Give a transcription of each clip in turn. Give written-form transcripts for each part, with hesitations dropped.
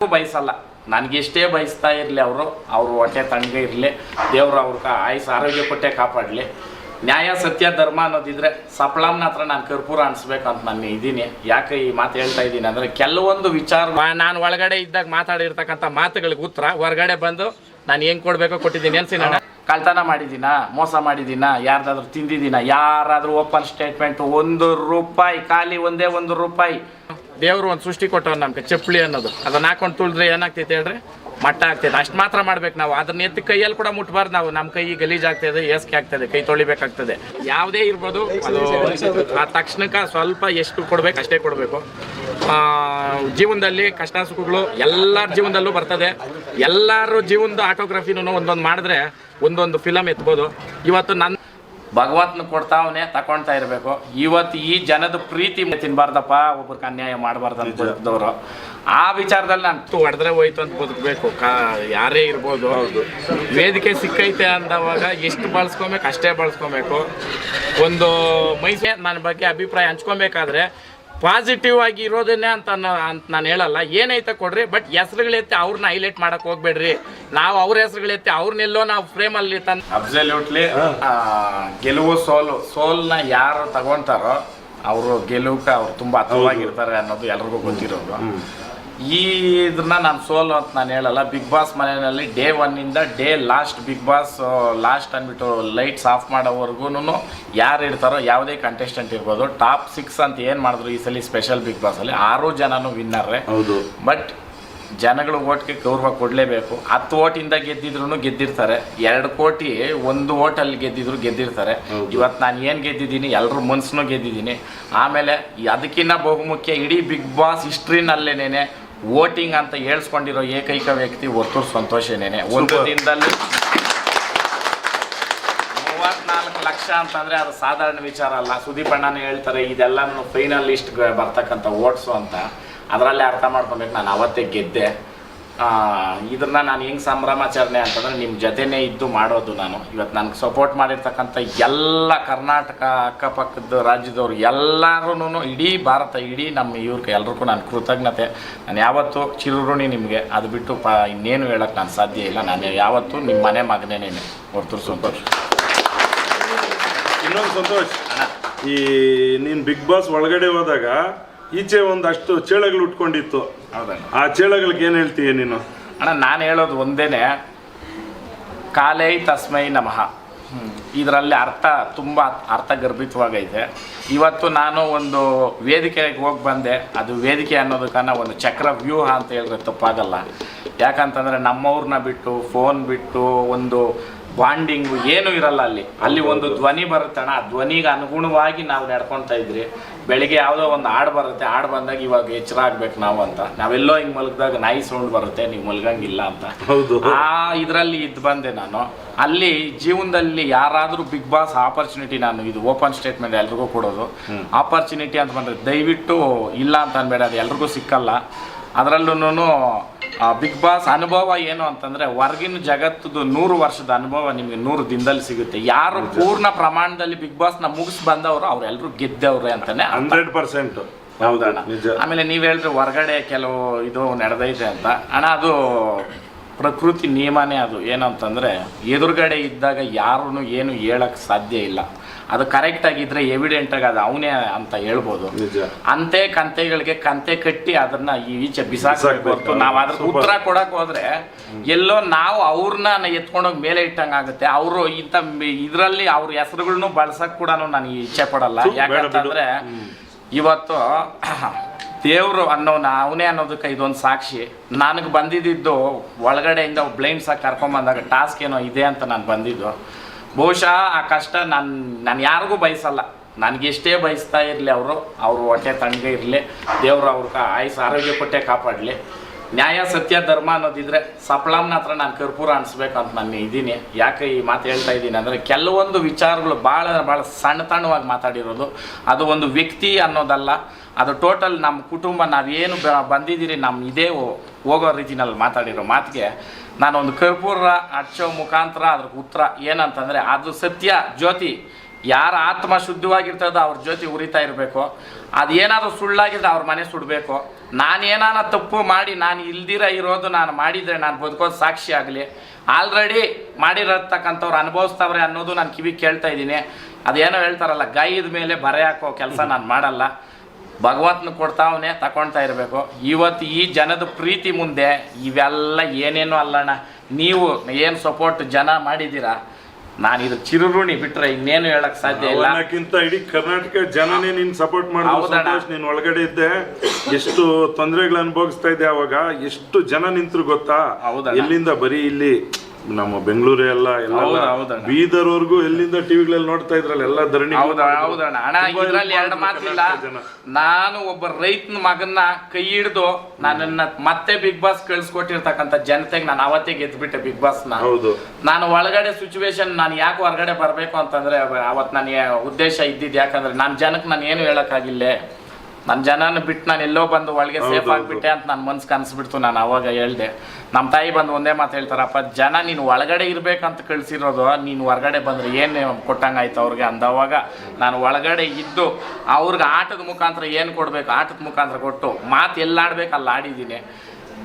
ಬಯಸಲ್ಲ. ನನಗೆಷ್ಟೇ ಬಯಸ್ತಾ ಇರಲಿ ಅವರು ಹೊಟ್ಟೆ ತಣ್ಣಗೆ ಇರಲಿ, ದೇವರು ಅವ್ರಿಗೆ ಆಯುಸ್ ಆರೋಗ್ಯ ಕೊಟ್ಟೆ ಕಾಪಾಡಲಿ. ನ್ಯಾಯ ಸತ್ಯ ಧರ್ಮ ಅನ್ನೋದಿದ್ರೆ ಸಪ್ಳಮ್ನ ಹತ್ರ ನಾನು ಕರ್ಪೂರ ಅನಿಸ್ಬೇಕಂತ ನಾನು ಇದ್ದೀನಿ. ಯಾಕೆ ಈ ಮಾತು ಹೇಳ್ತಾ ಇದ್ದೀನಿ ಅಂದರೆ, ಕೆಲವೊಂದು ವಿಚಾರ ನಾನು ಒಳಗಡೆ ಇದ್ದಾಗ ಮಾತಾಡಿರ್ತಕ್ಕಂಥ ಮಾತುಗಳಿಗೆ ಉತ್ತರ ಹೊರಗಡೆ ಬಂದು ನಾನು ಹೆಂಗೆ ಕೊಡಬೇಕೋ ಕೊಟ್ಟಿದ್ದೀನಿ. ಅನ್ಸಿನ ಕಳ್ತನ ಮಾಡಿದ್ದೀನ, ಮೋಸ ಮಾಡಿದ್ದೀನ, ಯಾರ್ದಾದ್ರೂ ತಿಂದಿದ್ದೀನ, ಯಾರಾದರೂ ಓಪನ್ ಸ್ಟೇಟ್ಮೆಂಟು, ₹1 ಖಾಲಿ ಒಂದೇ ₹1. ದೇವರು ಒಂದು ಸೃಷ್ಟಿ ಕೊಟ್ಟವ್ ನಮ್ಗೆ ಚಪ್ಪಲಿ ಅನ್ನೋದು, ಅದನ್ನ ಹಾಕೊಂಡು ತುಳಿದ್ರೆ ಏನಾಗ್ತೈತೆ ಹೇಳ್ರಿ, ಮಟ್ಟ ಆಗ್ತೈತೆ. ಅಷ್ಟು ಮಾತ್ರ ಮಾಡ್ಬೇಕು ನಾವು. ಅದನ್ನ ಎತ್ತಿ ಕೈಯಲ್ಲಿ ಕೂಡ ಮುಟ್ಬಾರ್ದು ನಾವು. ನಮ್ಮ ಕೈ ಗಲೀಜ್ ಆಗ್ತದೆ, ಏಸ್ಕೆ ಆಗ್ತದೆ, ಕೈ ತೊಳಿಬೇಕಾಗ್ತದೆ. ಯಾವುದೇ ಇರ್ಬೋದು, ಅದು ಆ ತಕ್ಷಣಕ್ಕೆ ಸ್ವಲ್ಪ ಎಷ್ಟು ಕೊಡ್ಬೇಕು ಅಷ್ಟೇ ಕೊಡಬೇಕು. ಜೀವನದಲ್ಲಿ ಕಷ್ಟ ಸುಖಗಳು ಎಲ್ಲರ ಜೀವನದಲ್ಲೂ ಬರ್ತದೆ. ಎಲ್ಲರ ಜೀವನದ ಆಟೋಗ್ರಫಿನೂ ಒಂದೊಂದು ಮಾಡಿದ್ರೆ ಒಂದೊಂದು ಫಿಲಮ್ ಎತ್ಬೋದು. ಇವತ್ತು ನನ್ನ ಭಗವಂತನ ಕೊಡ್ತಾವನೆ ತಗೊಳ್ತಾ ಇರಬೇಕು. ಇವತ್ತು ಈ ಜನದ ಪ್ರೀತಿ ತಿನ್ಬಾರ್ದಪ್ಪ, ಒಬ್ರಿಗೆ ಅನ್ಯಾಯ ಮಾಡಬಾರ್ದು ಅನ್ಕೊಂಡವ್ರು. ಆ ವಿಚಾರದಲ್ಲಿ ನಾನು ಹೊಡೆದ್ರೆ ಹೋಯ್ತು ಅಂತ ಬದುಕಬೇಕು. ಯಾರೇ ಇರ್ಬೋದು. ಹೌದು, ವೇದಿಕೆ ಸಿಕ್ಕೈತೆ ಅಂದವಾಗ ಎಷ್ಟು ಬಳಸ್ಕೊಬೇಕು ಅಷ್ಟೇ ಬಳಸ್ಕೊಬೇಕು. ಒಂದು ಮೈಸೂರು ನನ್ನ ಬಗ್ಗೆ ಅಭಿಪ್ರಾಯ ಹಂಚ್ಕೊಬೇಕಾದ್ರೆ ಪಾಸಿಟಿವ್ ಆಗಿ ಇರೋದನ್ನೇ ಅಂತ ನಾನು ಹೇಳಲ್ಲ. ಏನೈತೆ ಕೊಡ್ರಿ, ಬಟ್ ಹೆಸ್ರುಗಳೆತ್ತಿ ಅವ್ರನ್ನ ಹೈಲೈಟ್ ಮಾಡಕ್ ಹೋಗ್ಬೇಡ್ರಿ. ನಾವು ಅವ್ರ ಹೆಸ್ರುಗಳೆತ್ತಿ ಅವ್ರನ್ನೆಲ್ಲೋ ನಾವು ಫ್ರೇಮಲ್ಲಿ ಅಬ್ಸಲ್ಯೂಟ್ಲಿ ಗೆಲುವು ಸೋಲ್ನ ಯಾರು ತಗೊಂತಾರೋ ಅವರು ಗೆಲುವಕ್ಕೆ ಅವ್ರು ತುಂಬ ಹತ್ರವಾಗಿರ್ತಾರೆ ಅನ್ನೋದು ಎಲ್ರಿಗೂ ಗೊತ್ತಿರೋದು. ಇದನ್ನ ನಾನು ಸೋಲು ಅಂತ ನಾನು ಹೇಳಲ್ಲ. ಬಿಗ್ ಬಾಸ್ ಮನೆಯಲ್ಲಿ day 1 day last, Big Boss last ಅಂದ್ಬಿಟ್ಟು ಲೈಟ್ಸ್ ಆಫ್ ಮಾಡೋವರೆಗೂ ಯಾರು ಇರ್ತಾರೋ, ಯಾವುದೇ ಕಂಟೆಸ್ಟೆಂಟ್ ಇರ್ಬೋದು, ಟಾಪ್ 6 ಅಂತ ಏನು ಮಾಡಿದ್ರು ಈ ಸಲ ಸ್ಪೆಷಲ್ ಬಿಗ್ ಬಾಸಲ್ಲಿ 6 ಜನನೂ ವಿನ್ನರ್ರೆ. ಹೌದು, ಬಟ್ ಜನಗಳು ಓಟ್ಗೆ ಗೌರವ ಕೊಡಲೇಬೇಕು. 10 ಓಟಿಂದ ಗೆದ್ದಿದ್ರು ಗೆದ್ದಿರ್ತಾರೆ, 2 ಕೋಟಿ 1 ಓಟಲ್ಲಿ ಗೆದ್ದಿದ್ರು ಗೆದ್ದಿರ್ತಾರೆ. ಇವತ್ತು ನಾನು ಏನು ಗೆದ್ದಿದ್ದೀನಿ, ಎಲ್ಲರೂ ಮನ್ಸನ್ನು ಗೆದ್ದಿದ್ದೀನಿ. ಆಮೇಲೆ ಅದಕ್ಕಿಂತ ಬಹುಮುಖ್ಯ, ಇಡೀ ಬಿಗ್ ಬಾಸ್ ಹಿಸ್ಟ್ರಿನಲ್ಲೇನೆ ವೋಟಿಂಗ್ ಅಂತ ಹೇಳ್ಸ್ಕೊಂಡಿರೋ ಏಕೈಕ ವ್ಯಕ್ತಿ ಒತ್ತೂರು ಸಂತೋಷನೇನೆ. ಒಂದು ದಿನದಲ್ಲಿ 34 ಲಕ್ಷ ಅಂತಂದರೆ ಅದು ಸಾಧಾರಣ ವಿಚಾರ ಅಲ್ಲ. ಸುದೀಪ್ ಅಣ್ಣನೇ ಹೇಳ್ತಾರೆ ಇದೆಲ್ಲನೂ ಫೈನಲ್ ಲಿಸ್ಟ್ ಬರ್ತಕ್ಕಂಥ ವೋಟ್ಸು ಅಂತ. ಅದರಲ್ಲೇ ಅರ್ಥ ಮಾಡ್ಕೊಬೇಕು ನಾನು ಅವತ್ತೇ ಗೆದ್ದೆ. ಇದನ್ನ ನಾನು ಹೆಂಗೆ ಸಂಭ್ರಮಾಚರಣೆ ಅಂತಂದರೆ, ನಿಮ್ಮ ಜೊತೆನೇ ಇದ್ದು ಮಾಡೋದು ನಾನು. ಇವತ್ತು ನನಗೆ ಸಪೋರ್ಟ್ ಮಾಡಿರ್ತಕ್ಕಂಥ ಎಲ್ಲ ಕರ್ನಾಟಕ ಅಕ್ಕಪಕ್ಕದ ರಾಜ್ಯದವ್ರು ಎಲ್ಲರೂ, ಇಡೀ ಭಾರತ, ಇಡೀ ನಮ್ಮ ಇವ್ರಿಗೆ ಎಲ್ರಿಗೂ ನಾನು ಕೃತಜ್ಞತೆ. ನಾನು ಯಾವತ್ತೂ ಚಿರುಋಣಿ ನಿಮಗೆ. ಅದು ಬಿಟ್ಟು ಇನ್ನೇನು ಹೇಳೋಕ್ಕೆ ನಾನು ಸಾಧ್ಯ ಇಲ್ಲ. ನಾನು ಯಾವತ್ತೂ ನಿಮ್ಮ ಮನೆ ಮಗನೇನೆ. ಒತ್ತೂರು ಸಂತೋಷ್. ಇನ್ನೊಂದು ಸಂತೋಷ್, ಈ ನೀನು ಬಿಗ್ ಬಾಸ್ ಒಳಗಡೆ ಹೋದಾಗ ಈಚೆ ಒಂದಷ್ಟು ಚೇಳಗಳು ಉಟ್ಕೊಂಡಿತ್ತು. ಹೌದಣ್ಣ, ಆ ಚೇಳಗಳಿಗೆ ಏನು ಹೇಳ್ತೀಯ ನೀನು? ಅಣ್ಣ, ನಾನು ಹೇಳೋದು ಒಂದೇನೆ, ಕಾಲೈ ತಸ್ಮೈ ನಮಃ. ಇದರಲ್ಲಿ ಅರ್ಥ ತುಂಬ ಅರ್ಥಗರ್ಭಿತವಾಗೈತೆ. ಇವತ್ತು ನಾನು ಒಂದು ವೇದಿಕೆಗೆ ಹೋಗಿ ಬಂದೆ. ಅದು ವೇದಿಕೆ ಅನ್ನೋದಕ್ಕನ್ನ ಒಂದು ಚಕ್ರ ವ್ಯೂಹ ಅಂತ ಹೇಳಿದ್ರೆ ತಪ್ಪಾಗಲ್ಲ. ಯಾಕಂತಂದರೆ ನಮ್ಮವ್ರನ್ನ ಬಿಟ್ಟು, ಫೋನ್ ಬಿಟ್ಟು, ಒಂದು ಬಾಂಡಿಂಗು ಏನೂ ಇರಲ್ಲ ಅಲ್ಲಿ ಒಂದು ಧ್ವನಿ ಬರುತ್ತಣ್ಣ. ಆ ಧ್ವನಿಗೆ ಅನುಗುಣವಾಗಿ ನಾವು ನಡ್ಕೊತಾ ಇದ್ರಿ. ಬೆಳಿಗ್ಗೆ ಯಾವುದೋ ಒಂದು ಹಾಡು ಬರುತ್ತೆ, ಹಾಡು ಬಂದಾಗ ಇವಾಗ ಎಚ್ಚರ ಆಗ್ಬೇಕು ನಾವು ಅಂತ. ನಾವೆಲ್ಲೋ ಹಿಂಗೆ ಮಲಗಿದಾಗ ನಾಯಿ ಸೌಂಡ್ ಬರುತ್ತೆ, ನೀವು ಮಲಗಂಗಿಲ್ಲ ಅಂತ. ಆ ಇದರಲ್ಲಿ ಇದ್ದು ಬಂದೆ ನಾನು. ಅಲ್ಲಿ ಜೀವನದಲ್ಲಿ ಯಾರಾದರೂ ಬಿಗ್ ಬಾಸ್ ಆಪರ್ಚುನಿಟಿ, ನಾನು ಇದು ಓಪನ್ ಸ್ಟೇಟ್ಮೆಂಟ್ ಎಲ್ರಿಗೂ ಕೊಡೋದು, ಆಪರ್ಚುನಿಟಿ ಅಂತ ಬಂದರೆ ದಯವಿಟ್ಟು ಇಲ್ಲ ಅಂತ ಅನ್ಬೇಡ, ಅದು ಎಲ್ರಿಗೂ ಸಿಕ್ಕಲ್ಲ. ಅದರಲ್ಲೂ ಬಿಗ್ ಬಾಸ್ ಅನುಭವ ಏನು ಅಂತಂದರೆ, ಹೊರಗಿನ ಜಗತ್ತದು 100 ವರ್ಷದ ಅನುಭವ ನಿಮಗೆ 100 ದಿನದಲ್ಲಿ ಸಿಗುತ್ತೆ. ಯಾರು ಪೂರ್ಣ ಪ್ರಮಾಣದಲ್ಲಿ ಬಿಗ್ ಬಾಸ್ನ ಮುಗಿಸ್ ಬಂದವರು ಅವರೆಲ್ಲರೂ ಗೆದ್ದವ್ರೆ ಅಂತಾನೆ 100%. ಹೌದಣ್ಣ. ಆಮೇಲೆ ನೀವು ಹೇಳಿದ್ರೆ ಹೊರಗಡೆ ಕೆಲವು ಇದು ನಡೆದೈತೆ ಅಂತ. ಅಣ್ಣ, ಅದು ಪ್ರಕೃತಿ ನಿಯಮನೇ. ಅದು ಏನಂತಂದರೆ, ಎದುರುಗಡೆ ಇದ್ದಾಗ ಯಾರೂ ಏನು ಹೇಳಕ್ಕೆ ಸಾಧ್ಯ ಇಲ್ಲ. ಅದು ಕರೆಕ್ಟಾಗಿದ್ದರೆ ಎವಿಡೆಂಟಾಗಿ ಅದು ಅವನೇ ಅಂತ ಹೇಳ್ಬೋದು. ಅಂತೆ ಕಂತೆಗಳಿಗೆ ಕಂತೆ ಕಟ್ಟಿ ಅದನ್ನು ಈಚೆ ಬಿಸಾಕಬೇಕು. ನಾವು ಅದ್ರ ಉತ್ತರ ಕೊಡಕ್ಕೆ ಹೋದರೆ ಎಲ್ಲೋ ನಾವು ಅವ್ರನ್ನ ಎತ್ಕೊಂಡೋಗಿ ಮೇಲೆ ಇಟ್ಟಂಗೆ ಆಗುತ್ತೆ. ಅವರು ಇಂಥ ಇದರಲ್ಲಿ ಅವ್ರ ಹೆಸರುಗಳನ್ನೂ ಬಳಸಕ್ಕೆ ಕೂಡ ನಾನು ಇಚ್ಛೆ ಪಡಲ್ಲ. ಯಾಕಂತಂದರೆ ಇವತ್ತು ದೇವರು ಅವನೇ ಅನ್ನೋದಕ್ಕೆ ಇದೊಂದು ಸಾಕ್ಷಿ. ನನಗೆ ಬಂದಿದ್ದು ಒಳಗಡೆಯಿಂದ ಬ್ಲೈಂಡ್ಸಾಗಿ ಕರ್ಕೊಂಬಂದಾಗ ಟಾಸ್ಕ್ ಏನೋ ಇದೆ ಅಂತ ನಾನು ಬಂದಿದ್ದು. ಬಹುಶಃ ಆ ಕಷ್ಟ ನಾನು ಯಾರಿಗೂ ಬಯಸಲ್ಲ. ನನಗೆಷ್ಟೇ ಬಯಸ್ತಾ ಇರಲಿ ಅವರು ಹೊಟ್ಟೆ ತಣ್ಣಗೆ ಇರಲಿ, ದೇವರು ಅವ್ರಿಗೆ ಆಯುಸ್ ಆರೋಗ್ಯ ಕೊಟ್ಟೆ ಕಾಪಾಡಲಿ. ನ್ಯಾಯ ಸತ್ಯ ಧರ್ಮ ಅನ್ನೋದಿದ್ರೆ ಸಪ್ಳಮ್ನ ಹತ್ರ ನಾನು ಕರ್ಪೂರ ಅನಿಸ್ಬೇಕಂತ ನಾನು ಇದ್ದೀನಿ. ಯಾಕೆ ಈ ಮಾತು ಹೇಳ್ತಾ ಇದ್ದೀನಿ ಅಂದರೆ, ಕೆಲವೊಂದು ವಿಚಾರಗಳು ಭಾಳ ಸಣ್ಣತನವಾಗಿ ಮಾತಾಡಿರೋದು. ಅದು ಒಂದು ವ್ಯಕ್ತಿ ಅನ್ನೋದಲ್ಲ, ಅದು ಟೋಟಲ್ ನಮ್ಮ ಕುಟುಂಬ, ನಾವೇನು ಬಂದಿದ್ದೀರಿ ನಮ್ಮ ಇದೇ ಹೋಗೋ ರೀತಿನಲ್ಲಿ ಮಾತಾಡಿರೋ ಮಾತಿಗೆ ನಾನೊಂದು ಕರ್ಪೂರ ಹಚ್ಚೋ ಮುಖಾಂತರ ಅದ್ರ ಉತ್ತರ ಏನಂತಂದರೆ, ಅದು ಸತ್ಯ ಜ್ಯೋತಿ. ಯಾರ ಆತ್ಮ ಶುದ್ಧವಾಗಿರ್ತದೋ ಅವ್ರ ಜ್ಯೋತಿ ಉರಿತಾ ಇರಬೇಕು. ಅದೇನಾದರೂ ಸುಳ್ಳಾಗಿದ್ರೆ ಅವ್ರ ಮನೆ ಸುಡಬೇಕು. ನಾನೇನಾನ ತಪ್ಪು ಮಾಡಿ ನಾನು ಇಲ್ದಿರ ಇರೋದು ನಾನು ಮಾಡಿದರೆ ನಾನು ಬದುಕೋದು ಸಾಕ್ಷಿ ಆಗಲಿ, ಆಲ್ರೆಡಿ ಮಾಡಿರತಕ್ಕಂಥವ್ರು ಅನುಭವಿಸ್ತವ್ರೆ ಅನ್ನೋದು ನಾನು ಕಿವಿ ಕೇಳ್ತಾ ಇದ್ದೀನಿ. ಅದೇನೋ ಹೇಳ್ತಾರಲ್ಲ, ಗಾಯದ ಮೇಲೆ ಬರೆ ಹಾಕೋ ಕೆಲಸ ನಾನು ಮಾಡಲ್ಲ. ಭಗವಂತನ ಕೊಡ್ತಾವನೆ ತಗೊಳ್ತಾ ಇರಬೇಕು. ಇವತ್ತು ಈ ಜನದ ಪ್ರೀತಿ ಮುಂದೆ ಇವೆಲ್ಲ ಏನೇನೋ ಅಲ್ಲಣ್ಣ. ನೀವು ಏನು ಸಪೋರ್ಟ್ ಜನ ಮಾಡಿದ್ದೀರಾ, ನಾನು ಇದು ಚಿರುರುಣಿ ಬಿಟ್ರೆ ಇನ್ನೇನು ಹೇಳಕ್ ಸಾಧ್ಯ ಇಲ್ಲ. ಅನ್ನಕ್ಕಿಂತ ಇಡೀ ಕರ್ನಾಟಕ ಜನನೇ ನೀನ್ ಸಪೋರ್ಟ್ ಮಾಡಿದ್ರು. ನೀನ್ ಒಳಗಡೆ ಇದ್ದೆ, ಎಷ್ಟು ತೊಂದರೆಗಳು ಅನುಭವಿಸ್ತಾ ಇದ್ದೆ ಅವಾಗ, ಎಷ್ಟು ಜನ ನಿಂತ್ರು ಗೊತ್ತಾ? ಎಲ್ಲಿಂದ ಬರೀ ಇಲ್ಲಿ ನಮ್ಮ ಬೆಂಗಳೂರು ಎಲ್ಲ ಬೀದರ್ವರೆಗೂ ಎಲ್ಲಿಂದ ಟಿವಿಗಳಲ್ಲಿ ನೋಡ್ತಾ ಇದ್ರಲ್ಲ ಎಲ್ಲ ಧರಣಿ. ಹೌದಣ್ಣ ಅಣ್ಣ, ಇದ್ರಲ್ಲಿ ಎರಡು ಮಾತಿಲ್ಲ. ನಾನು ಒಬ್ಬ ರೈತನ ಮಗನ್ನ ಕೈ ಹಿಡಿದು ನನ್ನನ್ನ ಮತ್ತೆ ಬಿಗ್ ಬಾಸ್ ಕಳ್ಸಿಕೊಟ್ಟಿರ್ತಕ್ಕಂಥ ಜನತೆಗೆ ನಾನು ಅವತ್ತೇ ಗೆದ್ಬಿಟ್ಟೆ ಬಿಗ್ ಬಾಸ್ ನ. ನಾನು ಒಳಗಡೆ ಸಿಚುವೇಶನ್ ನಾನು ಯಾಕೆ ಹೊರಗಡೆ ಬರಬೇಕು ಅಂತಂದ್ರೆ ಅವತ್ತು ನನ್ನ ಉದ್ದೇಶ ಇದ್ದಿದ್ದು. ಯಾಕಂದ್ರೆ ನನ್ನ ಜನಕ್ಕೆ ನಾನು ಏನು ಹೇಳಕ್ಕಾಗಿಲ್ಲ. ನನ್ನ ಜನನ ಬಿಟ್ಟು ನಾನು ಎಲ್ಲೋ ಬಂದು ಒಳಗೆ ಸೇಫ್ ಆಗಿಬಿಟ್ಟೆ ಅಂತ ನನ್ನ ಮನ್ಸು ಕನ್ಸ್ಬಿಡ್ತು. ನಾನು ಅವಾಗ ಹೇಳ್ದೆ, ನಮ್ಮ ತಾಯಿ ಬಂದು ಒಂದೇ ಮಾತು ಹೇಳ್ತಾರಪ್ಪ, ಜನ ನೀನು ಒಳಗಡೆ ಇರ್ಬೇಕಂತ ಕಳಿಸಿರೋದು, ನೀನು ಹೊರಗಡೆ ಬಂದ್ರೆ ಏನು ಕೊಟ್ಟಂಗಾಯ್ತು ಅವ್ರಿಗೆ ಅಂದವಾಗ ನಾನು ಒಳಗಡೆ ಇದ್ದು ಅವ್ರಿಗೆ ಆಟದ ಮುಖಾಂತರ ಏನು ಕೊಡಬೇಕು ಆಟದ ಮುಖಾಂತರ ಕೊಟ್ಟು, ಮಾತು ಎಲ್ಲಾಡ್ಬೇಕು ಅಲ್ಲಿ ಆಡಿದ್ದೀನಿ.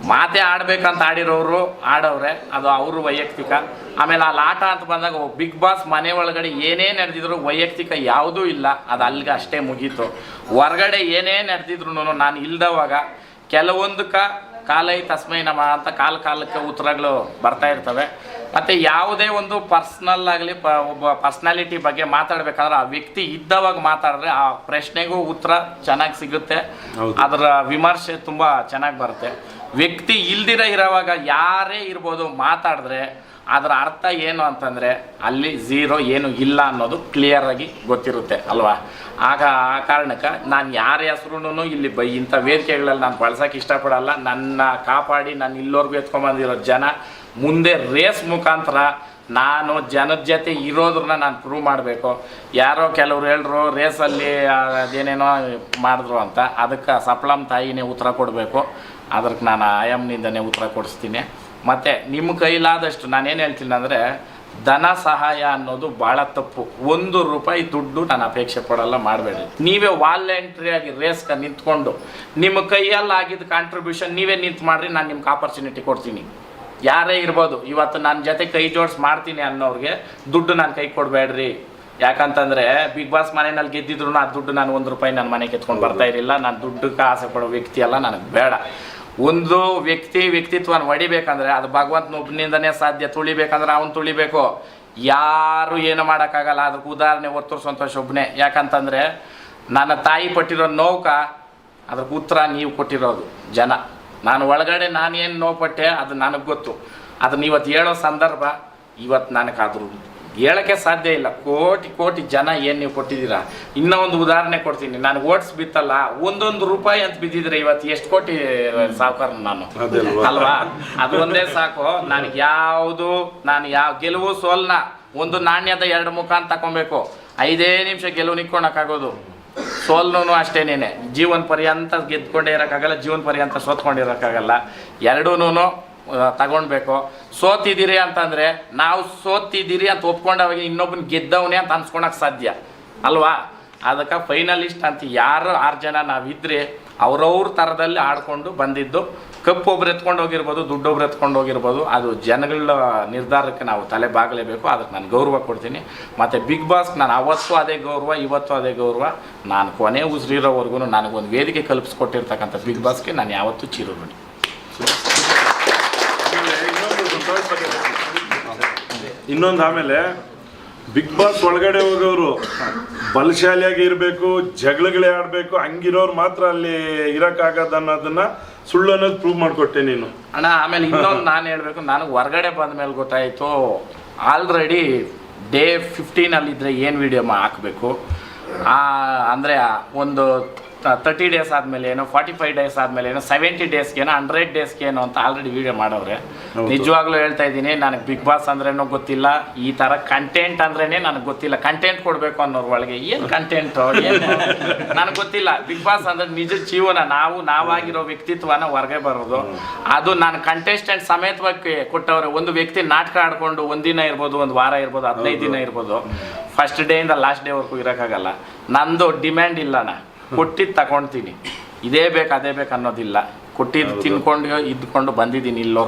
ಮಾತೇ ಆಡ್ಬೇಕಂತ ಆಡಿರೋರು ಆಡವ್ರೆ, ಅದು ಅವರು ವೈಯಕ್ತಿಕ. ಆಮೇಲೆ ಅಲ್ಲಿ ಆಟ ಅಂತ ಬಂದಾಗ ಬಿಗ್ ಬಾಸ್ ಮನೆ ಒಳಗಡೆ ಏನೇ ನಡೆದಿದ್ರು ವೈಯಕ್ತಿಕ ಯಾವುದೂ ಇಲ್ಲ, ಅದು ಅಲ್ಲಿಗೆ ಅಷ್ಟೇ ಮುಗೀತು. ಹೊರಗಡೆ ಏನೇ ನಡೆದಿದ್ರು ನಾನು ಇಲ್ದವಾಗ ಕೆಲವೊಂದಕ್ಕೆ ಕಾಲೈ ತಸ್ಮೈ ನಮ ಅಂತ ಕಾಲಕ್ಕೆ ಉತ್ತರಗಳು ಬರ್ತಾ ಇರ್ತವೆ. ಮತ್ತು ಯಾವುದೇ ಒಂದು ಪರ್ಸ್ನಲ್ ಆಗಲಿ ಒಬ್ಬ ಪರ್ಸ್ನಾಲಿಟಿ ಬಗ್ಗೆ ಮಾತಾಡಬೇಕಾದ್ರೆ ಆ ವ್ಯಕ್ತಿ ಇದ್ದವಾಗ ಮಾತಾಡಿದ್ರೆ ಆ ಪ್ರಶ್ನೆಗೂ ಉತ್ತರ ಚೆನ್ನಾಗಿ ಸಿಗುತ್ತೆ, ಅದರ ವಿಮರ್ಶೆ ತುಂಬ ಚೆನ್ನಾಗಿ ಬರುತ್ತೆ. ವ್ಯಕ್ತಿ ಇಲ್ದಿರ ಇರೋವಾಗ ಯಾರೇ ಇರ್ಬೋದು ಮಾತಾಡಿದ್ರೆ ಅದರ ಅರ್ಥ ಏನು ಅಂತಂದರೆ ಅಲ್ಲಿ ಝೀರೋ ಏನು ಇಲ್ಲ ಅನ್ನೋದು ಕ್ಲಿಯರಾಗಿ ಗೊತ್ತಿರುತ್ತೆ ಅಲ್ವಾ. ಆಗ ಆ ಕಾರಣಕ್ಕೆ ನಾನು ಯಾರ ಹೆಸ್ರು ಇಲ್ಲಿ ಇಂಥ ವೇದಿಕೆಗಳಲ್ಲಿ ನಾನು ಬಳಸೋಕೆ ಇಷ್ಟಪಡಲ್ಲ. ನನ್ನ ಕಾಪಾಡಿ ನಾನು ಇಲ್ಲೋರ್ಗೂ ಎತ್ಕೊಂಬಂದಿರೋ ಜನ ಮುಂದೆ ರೇಸ್ ಮುಖಾಂತರ ನಾನು ಜನದ ಜೊತೆ ಇರೋದ್ರನ್ನ ನಾನು ಪ್ರೂವ್ ಮಾಡಬೇಕು. ಯಾರೋ ಕೆಲವ್ರು ಹೇಳ್ರು ರೇಸಲ್ಲಿ ಅದೇನೇನೋ ಮಾಡಿದ್ರು ಅಂತ, ಅದಕ್ಕೆ ಸಪ್ಲಮ್ ತಾಯಿನೇ ಉತ್ತರ ಕೊಡಬೇಕು. ಅದಕ್ಕೆ ನಾನು ಆಯಮ್ನಿಂದನೇ ಉತ್ತರ ಕೊಡಿಸ್ತೀನಿ. ಮತ್ತು ನಿಮ್ಮ ಕೈಲಾದಷ್ಟು ನಾನೇನು ಹೇಳ್ತೀನಿ ಅಂದರೆ, ಧನ ಸಹಾಯ ಅನ್ನೋದು ಭಾಳ ತಪ್ಪು. 1 ರೂಪಾಯಿ ದುಡ್ಡು ನಾನು ಅಪೇಕ್ಷೆ ಪಡಲ್ಲ, ಮಾಡಬೇಡಿ. ನೀವೇ ವಾಲಂಟ್ರಿಯಾಗಿ ರೇಸ್ಗೆ ನಿಂತ್ಕೊಂಡು ನಿಮ್ಮ ಕೈಯಲ್ಲಿ ಆಗಿದ್ದ ಕಾಂಟ್ರಿಬ್ಯೂಷನ್ ನೀವೇ ನಿಂತು ಮಾಡಿರಿ, ನಾನು ನಿಮ್ಗೆ ಆಪರ್ಚುನಿಟಿ ಕೊಡ್ತೀನಿ. ಯಾರೇ ಇರ್ಬೋದು, ಇವತ್ತು ನನ್ನ ಜೊತೆ ಕೈ ಜೋಡಿಸಿ ಮಾಡ್ತೀನಿ ಅನ್ನೋರಿಗೆ ದುಡ್ಡು ನಾನು ಕೈ ಕೊಡಬೇಡ್ರಿ. ಯಾಕಂತಂದರೆ ಬಿಗ್ ಬಾಸ್ ಮನೆಯಲ್ಲಿ ಗೆದ್ದಿದ್ರು ಆ ದುಡ್ಡು ನಾನು 1 ರೂಪಾಯಿ ನನ್ನ ಮನೆಗೆ ಎತ್ಕೊಂಡು ಬರ್ತಾ ಇರಲಿಲ್ಲ. ನಾನು ದುಡ್ಡಕ್ಕೆ ಆಸೆ ಪಡೋ ವ್ಯಕ್ತಿ ಅಲ್ಲ, ನನಗೆ ಬೇಡ. ಒಂದು ವ್ಯಕ್ತಿತ್ವನ ಹೊಡಿಬೇಕಂದ್ರೆ ಅದು ಭಗವಂತನ ಒಬ್ಬನಿಂದನೇ ಸಾಧ್ಯ. ತುಳಿಬೇಕಂದ್ರೆ ಅವನು ತುಳಿಬೇಕು, ಯಾರು ಏನು ಮಾಡೋಕ್ಕಾಗಲ್ಲ. ಅದಕ್ಕೆ ಉದಾಹರಣೆ ಒತ್ತೂರು ಸಂತೋಷ್ ಒಬ್ಬನೇ. ಯಾಕಂತಂದರೆ ನನ್ನ ತಾಯಿ ಪಟ್ಟಿರೋ ನೋವುಕ ಅದಕ್ಕೆ ಉತ್ತರ ನೀವು ಕೊಟ್ಟಿರೋದು ಜನ. ನಾನು ಒಳಗಡೆ ನಾನೇನು ನೋವು ಪಟ್ಟೆ ಅದು ನನಗೆ ಗೊತ್ತು. ಅದನ್ನ ಇವತ್ತು ಹೇಳೋ ಸಂದರ್ಭ ಇವತ್ತು ನನಗೆ ಆದರೂ ಹೇಳೋಕ್ಕೆ ಸಾಧ್ಯ ಇಲ್ಲ. ಕೋಟಿ ಜನ ಏನು ನೀವು ಕೊಟ್ಟಿದ್ದೀರಾ. ಇನ್ನೂ ಒಂದು ಉದಾಹರಣೆ ಕೊಡ್ತೀನಿ. ನಾನು ಓಟ್ಸ್ ಬಿತ್ತಲ್ಲ, 1 ರೂಪಾಯಿ ಅಂತ ಬಿದ್ದಿದ್ರೆ ಇವತ್ತು ಎಷ್ಟು ಕೋಟಿ ಸಾವುಕಾರ ನಾನು ಅಲ್ವಾ. ಅದು ಒಂದೇ ಸಾಕು. ನನಗೆ ನಾನು ಯಾವ ಗೆಲುವು ಸೋಲ್ನ ಒಂದು ನಾಣ್ಯದ 2 ಮುಖ ಅಂತ ತಗೊಬೇಕು. 5 ನಿಮಿಷ ಗೆಲುವು ನಿಕ್ಕೊಳಕ್ಕಾಗೋದು, ಸೋಲ್ನೂ ಅಷ್ಟೇನೇನೆ. ಜೀವನ ಪರ್ಯಂತ ಗೆದ್ಕೊಂಡೇ ಇರೋಕ್ಕಾಗಲ್ಲ, ಜೀವನ ಪರ್ಯಂತ ಸೋತ್ಕೊಂಡಿರೋಕ್ಕಾಗಲ್ಲ. ಎರಡೂ ತಗೊಳ್ಬೇಕು. ಸೋತಿದ್ದೀರಿ ಅಂತಂದರೆ ನಾವು ಸೋತಿದ್ದೀರಿ ಅಂತ ಒಪ್ಕೊಂಡವಾಗ ಇನ್ನೊಬ್ಬನ ಗೆದ್ದವನೇ ಅಂತ ಅನ್ಸ್ಕೊಳಕ್ಕೆ ಸಾಧ್ಯ ಅಲ್ವಾ. ಅದಕ್ಕೆ ಫೈನಲಿಸ್ಟ್ ಅಂತ ಯಾರು 6 ಜನ ನಾವಿದ್ರೆ ಅವ್ರವ್ರ ಥರದಲ್ಲಿ ಆಡ್ಕೊಂಡು ಬಂದಿದ್ದು. ಕಪ್ಪು ಒಬ್ರು ಎತ್ಕೊಂಡು ಹೋಗಿರ್ಬೋದು, ದುಡ್ಡೊಬ್ರು ಎತ್ಕೊಂಡು ಹೋಗಿರ್ಬೋದು, ಅದು ಜನಗಳ ನಿರ್ಧಾರಕ್ಕೆ ನಾವು ತಲೆ ಬಾಗಲೇಬೇಕು. ಅದಕ್ಕೆ ನಾನು ಗೌರವ ಕೊಡ್ತೀನಿ. ಮತ್ತು ಬಿಗ್ ಬಾಸ್ಗೆ ನಾನು ಅವತ್ತು ಅದೇ ಗೌರವ, ಇವತ್ತು ಅದೇ ಗೌರವ. ನಾನು ಕೊನೆ ಉಸಿರಿರೋವರೆಗೂ ನನಗೊಂದು ವೇದಿಕೆ ಕಲ್ಪಿಸ್ಕೊಟ್ಟಿರ್ತಕ್ಕಂಥ ಬಿಗ್ ಬಾಸ್ಗೆ ನಾನು ಯಾವತ್ತೂ ಚಿರುರುಣಿ. ಇನ್ನೊಂದು, ಆಮೇಲೆ ಬಿಗ್ ಬಾಸ್ ಒಳಗಡೆ ಹೋಗೋರು ಬಲಶಾಲಿಯಾಗಿ ಇರಬೇಕು, ಜಗಳಗಳೇ ಆಡಬೇಕು, ಹಂಗಿರೋರು ಮಾತ್ರ ಅಲ್ಲಿ ಇರೋಕ್ಕಾಗದ ಅನ್ನೋದನ್ನ ಸುಳ್ಳು ಅನ್ನೋದು ಪ್ರೂವ್ ಮಾಡಿಕೊಟ್ಟೆ ನೀನು ಅಣ್ಣ. ಆಮೇಲೆ ಇನ್ನೊಂದು ನಾನು ಹೇಳಬೇಕು, ನನಗೆ ಹೊರಗಡೆ ಬಂದ ಮೇಲೆ ಗೊತ್ತಾಯಿತು, ಆಲ್ರೆಡಿ ಡೇ 15ಅಲ್ಲಿದ್ದರೆ ಏನು ವಿಡಿಯೋ ಹಾಕಬೇಕು. ಅಂದರೆ ಒಂದು 30 ಡೇಸ್ ಆದಮೇಲೆ ಏನೋ, 45 ಡೇಸ್ ಆದಮೇಲೆ ಏನೋ, 70 ಡೇಸ್ಗೇನೋ, 100 ಡೇಸ್ಗೇನೋ ಅಂತ ಆಲ್ರೆಡಿ ವೀಡಿಯೋ ಮಾಡವ್ರೆ. ನಿಜವಾಗ್ಲೂ ಹೇಳ್ತಾ ಇದ್ದೀನಿ, ನನಗೆ ಬಿಗ್ ಬಾಸ್ ಅಂದ್ರೇನೋ ಗೊತ್ತಿಲ್ಲ, ಈ ಥರ ಕಂಟೆಂಟ್ ಅಂದ್ರೇ ನನಗೆ ಗೊತ್ತಿಲ್ಲ. ಕಂಟೆಂಟ್ ಕೊಡಬೇಕು ಅನ್ನೋರು ಒಳಗೆ ಏನು ಕಂಟೆಂಟು ಏನು ನನಗೆ ಗೊತ್ತಿಲ್ಲ. ಬಿಗ್ ಬಾಸ್ ಅಂದರೆ ನಿಜ ಜೀವನ, ನಾವಾಗಿರೋ ವ್ಯಕ್ತಿತ್ವನ ಹೊರಗೆ ಬರೋದು. ಅದು ನಾನು ಕಂಟೆಸ್ಟೆಂಟ್ ಸಮೇತವಾಗಿ ಕೊಟ್ಟವ್ರೆ. ಒಂದು ವ್ಯಕ್ತಿ ನಾಟಕ ಆಡ್ಕೊಂಡು 1 ದಿನ ಇರ್ಬೋದು, 1 ವಾರ ಇರ್ಬೋದು, 15 ದಿನ ಇರ್ಬೋದು, ಫಸ್ಟ್ ಡೇಯಿಂದ ಲಾಸ್ಟ್ ಡೇವರೆಗೂ ಇರೋಕ್ಕಾಗಲ್ಲ. ನಂದು ಡಿಮ್ಯಾಂಡ್ ಇಲ್ಲಣ್ಣ, ಕೊಟ್ಟಿದ್ದು ತಗೊಳ್ತೀನಿ. ಇದೇ ಬೇಕು ಅದೇ ಬೇಕು ಅನ್ನೋದಿಲ್ಲ. ಕೊಟ್ಟಿದ್ದು ತಿನ್ಕೊಂಡು ಇದ್ಕೊಂಡು ಬಂದಿದ್ದೀನಿ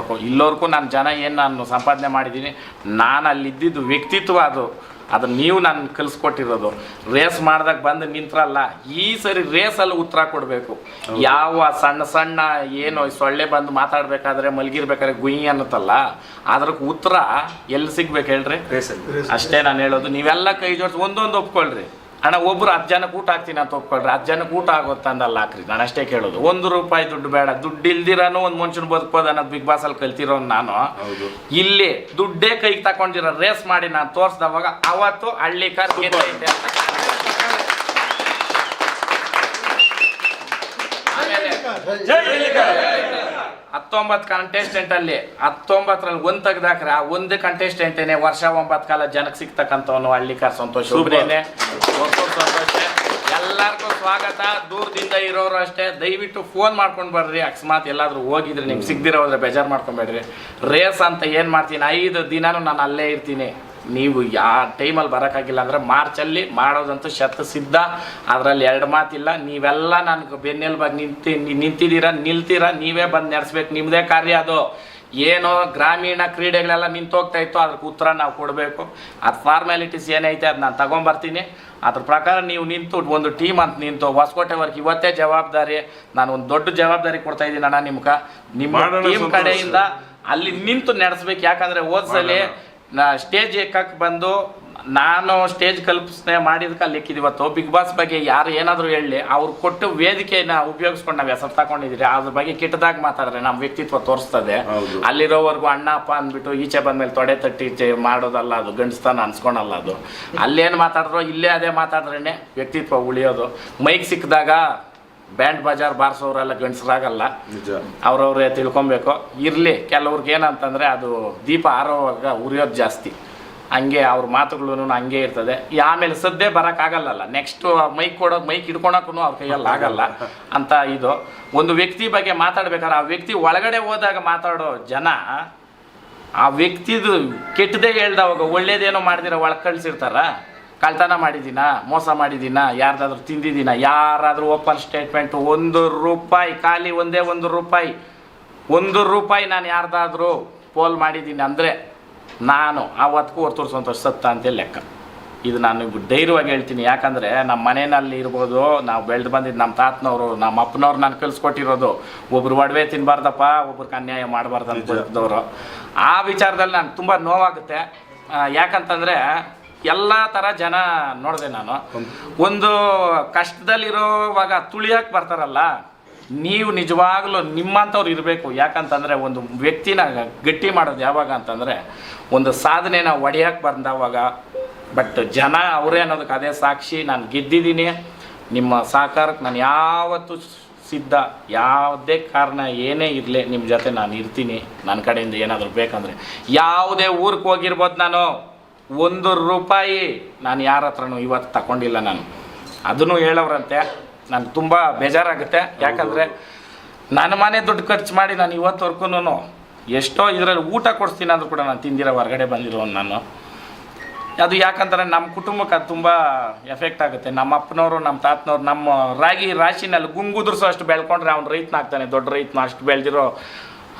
ಇಲ್ಲೋರ್ಗೂ ನಾನು ಜನ ಏನು ನಾನು ಸಂಪಾದನೆ ಮಾಡಿದ್ದೀನಿ. ನಾನು ಅಲ್ಲಿದ್ದಿದ್ದು ವ್ಯಕ್ತಿತ್ವ ಅದನ್ನು ನೀವು ನಾನು ಕಲಿಸ್ಕೊಟ್ಟಿರೋದು. ರೇಸ್ ಮಾಡ್ದಾಗ ಬಂದು ನಿಂತ್ರಲ್ಲ, ಈ ಸರಿ ರೇಸಲ್ಲಿ ಉತ್ತರ ಕೊಡಬೇಕು. ಯಾವ ಸಣ್ಣ ಸಣ್ಣ ಏನು ಸೊಳ್ಳೆ ಬಂದು ಮಾತಾಡಬೇಕಾದ್ರೆ ಮಲಗಿರ್ಬೇಕಾದ್ರೆ ಗುಯಿ ಅನ್ನುತ್ತಲ್ಲ, ಅದಕ್ಕೆ ಉತ್ತರ ಎಲ್ಲಿ ಸಿಗ್ಬೇಕು ಹೇಳ್ರಿ? ಅಷ್ಟೇ ನಾನು ಹೇಳೋದು. ನೀವೆಲ್ಲ ಕೈ ಜೋಡಿಸಿ ಒಂದೊಂದು ಒಪ್ಕೊಳ್ರಿ. ಅಣ್ಣ ಒಬ್ರು 10 ಜನಕ್ಕೆ ಊಟ ಹಾಕ್ತೀನಿ ಅಂತ ಒಪ್ಕೊಳ್ರಿ, 10 ಜನಕ್ಕೆ ಊಟ ಆಗುತ್ತೆ ಅಂದಲ್ಲ ಹಾಕ್ರಿ. ನಾನು ಅಷ್ಟೇ ಕೇಳೋದು. ₹1 ದುಡ್ಡು ಬೇಡ. ದುಡ್ಡು ಇಲ್ದಿರಾನು ಒಂದು ಮನುಷ್ಯನ ಬದುಕೋದು ಅನ್ನೋದು ಬಿಗ್ ಬಾಸ್ ಅಲ್ಲಿ ಕಲ್ತಿರೋ ನಾನು. ಇಲ್ಲಿ ದುಡ್ಡೇ ಕೈಗೆ ತಗೊಂಡಿರೋ ರೇಸ್ ಮಾಡಿ ನಾನು ತೋರಿಸ್ದವಾಗ ಅವತ್ತು ಹಳ್ಳಿ ಕಾರ್ ಗೆದ್ದೈತೆ ಅಂತ. ಆಮೇಲೆ 19 ಕಂಟೆಸ್ಟೆಂಟ್ ಅಲ್ಲಿ 19ರಲ್ಲಿ ಒಂದು ತೆಗ್ದಾಕ್ರೆ ಆ ಒಂದು ಕಂಟೆಸ್ಟೆಂಟೇನೆ ವರ್ಷ 9 ಕಾಲ ಜನಕ್ಕೆ ಸಿಗ್ತಕ್ಕಂಥವನು ಹಳ್ಳಿಕಾರ್ ಸಂತೋಷ್ ಒಬ್ಬರೇನೆ. ಸಂತೋಷ. ಎಲ್ಲರಿಗೂ ಸ್ವಾಗತ. ದೂರದಿಂದ ಇರೋರು ಅಷ್ಟೇ ದಯವಿಟ್ಟು ಫೋನ್ ಮಾಡ್ಕೊಂಡು ಬರ್ರಿ. ಅಕಸ್ಮಾತ್ ಎಲ್ಲಾದ್ರೂ ಹೋಗಿದ್ರೆ ನಿಮ್ಗೆ ಸಿಗ್ದಿರೋ ಹೋದ್ರೆ ಬೇಜಾರು ಮಾಡ್ಕೊಬೇಡ್ರಿ. ರೇಸ್ ಅಂತ ಏನು ಮಾಡ್ತೀನಿ 5 ದಿನಾನು ನಾನು ಅಲ್ಲೇ ಇರ್ತೀನಿ. ನೀವು ಯಾವ ಟೈಮಲ್ಲಿ ಬರೋಕ್ಕಾಗಿಲ್ಲ ಅಂದರೆ ಮಾರ್ಚಲ್ಲಿ ಮಾಡೋದಂತೂ ಸಿದ್ಧ. ಅದರಲ್ಲಿ 2 ಮಾತಿಲ್ಲ. ನೀವೆಲ್ಲ ನನಗೆ ಬೆನ್ನೆಲುಬಾಗಿ ನಿಲ್ತೀರಾ. ನೀವೇ ಬಂದು ನಡೆಸ್ಬೇಕು. ನಿಮ್ಮದೇ ಕಾರ್ಯ ಅದು. ಏನೋ ಗ್ರಾಮೀಣ ಕ್ರೀಡೆಗಳೆಲ್ಲ ನಿಂತೋಗ್ತಾ ಇತ್ತು, ಅದಕ್ಕೆ ಉತ್ತರ ನಾವು ಕೊಡಬೇಕು. ಅದು ಫಾರ್ಮ್ಯಾಲಿಟೀಸ್ ಏನೈತೆ ಅದು ನಾನು ತಗೊಂಬರ್ತೀನಿ. ಅದ್ರ ಪ್ರಕಾರ ನೀವು ನಿಂತು ಒಂದು ಟೀಮ್ ಅಂತ ನಿಂತು ಹೊಸಕೋಟೆ ವರ್ಕ್ ಇವತ್ತೇ ಜವಾಬ್ದಾರಿ. ನಾನು ಒಂದು ದೊಡ್ಡ ಜವಾಬ್ದಾರಿ ಕೊಡ್ತಾ ಇದ್ದೀನಿ ಅಣ್ಣ ನಿಮ್ಮ ಟೀಮ್ ಕಡೆಯಿಂದ ಅಲ್ಲಿ ನಿಂತು ನಡೆಸ್ಬೇಕು. ಯಾಕಂದರೆ ಹೋದ್ಸಲಿ ಸ್ಟೇಜ್ ಏಕಕ್ಕೆ ಬಂದು ನಾನು ಸ್ಟೇಜ್ ಕಲ್ಪನೆ ಮಾಡಿದಕ್ಕೆ ಅಲ್ಲಿ ಇವತ್ತು ಬಿಗ್ ಬಾಸ್ ಬಗ್ಗೆ ಯಾರು ಏನಾದರೂ ಹೇಳಿ ಅವ್ರು ಕೊಟ್ಟು ವೇದಿಕೆನ ಉಪಯೋಗಿಸ್ಕೊಂಡು ನಾವು ಹೆಸರು ತಗೊಂಡಿದ್ದೀರಿ. ಅದ್ರ ಬಗ್ಗೆ ಕೆಟ್ಟದಾಗ ಮಾತಾಡಿದ್ರೆ ನಮ್ಮ ವ್ಯಕ್ತಿತ್ವ ತೋರಿಸ್ತದೆ. ಅಲ್ಲಿರೋವರೆಗೂ ಅಣ್ಣಪ್ಪ ಅಂದ್ಬಿಟ್ಟು ಈಚೆ ಬಂದ್ಮೇಲೆ ತೊಡೆ ತಟ್ಟಿ ಮಾಡೋದಲ್ಲ, ಅದು ಗಂಡಸ್ತಾನ ಅನ್ಸ್ಕೊಳಲ್ಲ. ಅದು ಅಲ್ಲೇನು ಮಾತಾಡಿದ್ರು ಇಲ್ಲೇ ಅದೇ ಮಾತಾಡ್ರೇ ವ್ಯಕ್ತಿತ್ವ ಉಳಿಯೋದು. ಮೈಕ್ ಸಿಕ್ಕಿದಾಗ ಬ್ಯಾಂಡ್ ಬಜಾರ್ ಬಾರಿಸೋರೆಲ್ಲ ಗಂಡಸರಾಗಲ್ಲ, ಅವ್ರವ್ರೇ ತಿಳ್ಕೊಬೇಕು. ಇರಲಿ, ಕೆಲವ್ರಿಗೆ ಏನಂತಂದರೆ ಅದು ದೀಪ ಆರೋವಾಗ ಉರಿಯೋದು ಜಾಸ್ತಿ. ಹಂಗೆ ಅವ್ರ ಮಾತುಗಳು ಹಂಗೆ ಇರ್ತದೆ. ಆಮೇಲೆ ಸದ್ದೆ ಬರೋಕ್ಕಾಗಲ್ಲ. ನೆಕ್ಸ್ಟು ಮೈಕ್ ಹಿಡ್ಕೊಳಕ್ಕೂ ಅವ್ರ ಕೈಯಲ್ಲಿ ಆಗಲ್ಲ ಅಂತ. ಇದು ಒಂದು ವ್ಯಕ್ತಿ ಬಗ್ಗೆ ಮಾತಾಡ್ಬೇಕಾದ್ರೆ ಆ ವ್ಯಕ್ತಿ ಒಳಗಡೆ ಹೋದಾಗ ಮಾತಾಡೋ ಜನ ಆ ವ್ಯಕ್ತಿದು ಕೆಟ್ಟದೇ ಹೇಳ್ದವಾಗ ಒಳ್ಳೇದೇನೋ ಮಾಡಿದಿರ ಒಳಗೆ ಕಳಿಸಿರ್ತಾರ. ಕಳ್ತನ ಮಾಡಿದ್ದೀನ, ಮೋಸ ಮಾಡಿದ್ದೀನ, ಯಾರ್ದಾದ್ರೂ ತಿಂದಿದ್ದೀನ, ಯಾರಾದರೂ ಓಪನ್ ಸ್ಟೇಟ್ಮೆಂಟು ₹1 ಖಾಲಿ ಒಂದೇ ₹1 ನಾನು ಯಾರ್ದಾದ್ರೂ ಪೋಲ್ ಮಾಡಿದ್ದೀನಿ ಅಂದರೆ ನಾನು ಆವತ್ತಿಗೂ ಹೊರತುರು ಸಂತೋಷ ಸತ್ತ ಅಂತ ಲೆಕ್ಕ. ಇದು ನಾನು ಧೈರ್ಯವಾಗಿ ಹೇಳ್ತೀನಿ. ಯಾಕಂದರೆ ನಮ್ಮ ಮನೆಯಲ್ಲಿ ಇರ್ಬೋದು, ನಾವು ಬೆಳೆದು ಬಂದಿದ್ದು ನಮ್ಮ ತಾತನವರು ನಮ್ಮ ಅಪ್ಪನವ್ರು ನಾನು ಕಲಿಸ್ಕೊಟ್ಟಿರೋದು ಒಬ್ರು ಒಡವೆ ತಿನ್ನಬಾರ್ದಪ್ಪ, ಒಬ್ರಿಗೆ ಅನ್ಯಾಯ ಮಾಡಬಾರ್ದು ಅನ್ಕೊಳ್ತಿದ್ದವರು. ಆ ವಿಚಾರದಲ್ಲಿ ನನಗೆ ತುಂಬ ನೋವಾಗುತ್ತೆ. ಯಾಕಂತಂದರೆ ಎಲ್ಲ ಥರ ಜನ ನೋಡಿದೆ ನಾನು. ಒಂದು ಕಷ್ಟದಲ್ಲಿರೋವಾಗ ತುಳಿಯೋಕೆ ಬರ್ತಾರಲ್ಲ, ನೀವು ನಿಜವಾಗ್ಲೂ ನಿಮ್ಮಂಥವ್ರು ಇರಬೇಕು. ಯಾಕಂತಂದರೆ ಒಂದು ವ್ಯಕ್ತಿನ ಗಟ್ಟಿ ಮಾಡೋದು ಯಾವಾಗ ಅಂತಂದರೆ ಒಂದು ಸಾಧನೆನ ಒಡೆಯೋಕೆ ಬಂದವಾಗ. ಬಟ್ ಜನ ಅವರೇ ಅನ್ನೋದಕ್ಕೆ ಅದೇ ಸಾಕ್ಷಿ. ನಾನು ಗೆದ್ದಿದ್ದೀನಿ. ನಿಮ್ಮ ಸಹಕಾರಕ್ಕೆ ನಾನು ಯಾವತ್ತೂ ಸಿದ್ಧ. ಯಾವುದೇ ಕಾರಣ ಏನೇ ಇರಲಿ ನಿಮ್ಮ ಜೊತೆ ನಾನು ಇರ್ತೀನಿ. ನನ್ನ ಕಡೆಯಿಂದ ಏನಾದರೂ ಬೇಕಂದರೆ ಯಾವುದೇ ಊರಿಗೆ ಹೋಗಿರ್ಬೋದು, ನಾನು ₹1 ನಾನು ಯಾರ ಹತ್ರನೂ ಇವತ್ತು ತಗೊಂಡಿಲ್ಲ. ನಾನು ಅದನ್ನು ಹೇಳೋರಂತೆ. ನನಗೆ ತುಂಬ ಬೇಜಾರಾಗುತ್ತೆ. ಯಾಕಂದರೆ ನನ್ನ ಮನೆ ದುಡ್ಡು ಖರ್ಚು ಮಾಡಿ ನಾನು ಇವತ್ತುವರೆಗೂ ಎಷ್ಟೋ ಇದರಲ್ಲಿ ಊಟ ಕೊಡಿಸ್ತೀನಿ ಅಂದರೂ ಕೂಡ ನಾನು ತಿಂದಿರೋ ಹೊರಗಡೆ ಬಂದಿರೋ ನಾನು. ಅದು ಯಾಕಂದರೆ ನಮ್ಮ ಕುಟುಂಬಕ್ಕೆ ಅದು ತುಂಬ ಎಫೆಕ್ಟ್ ಆಗುತ್ತೆ. ನಮ್ಮ ಅಪ್ಪನವರು ನಮ್ಮ ತಾತನವ್ರು ನಮ್ಮ ರಾಶಿನಲ್ಲಿ ಗುಂಗುದುರ್ಸೋ ಅಷ್ಟು ಬೆಳ್ಕೊಂಡ್ರೆ ಅವ್ನು ರೈತನಾಗ್ತಾನೆ, ದೊಡ್ಡ ರೈತನ. ಅಷ್ಟು ಬೆಳೆದಿರೋ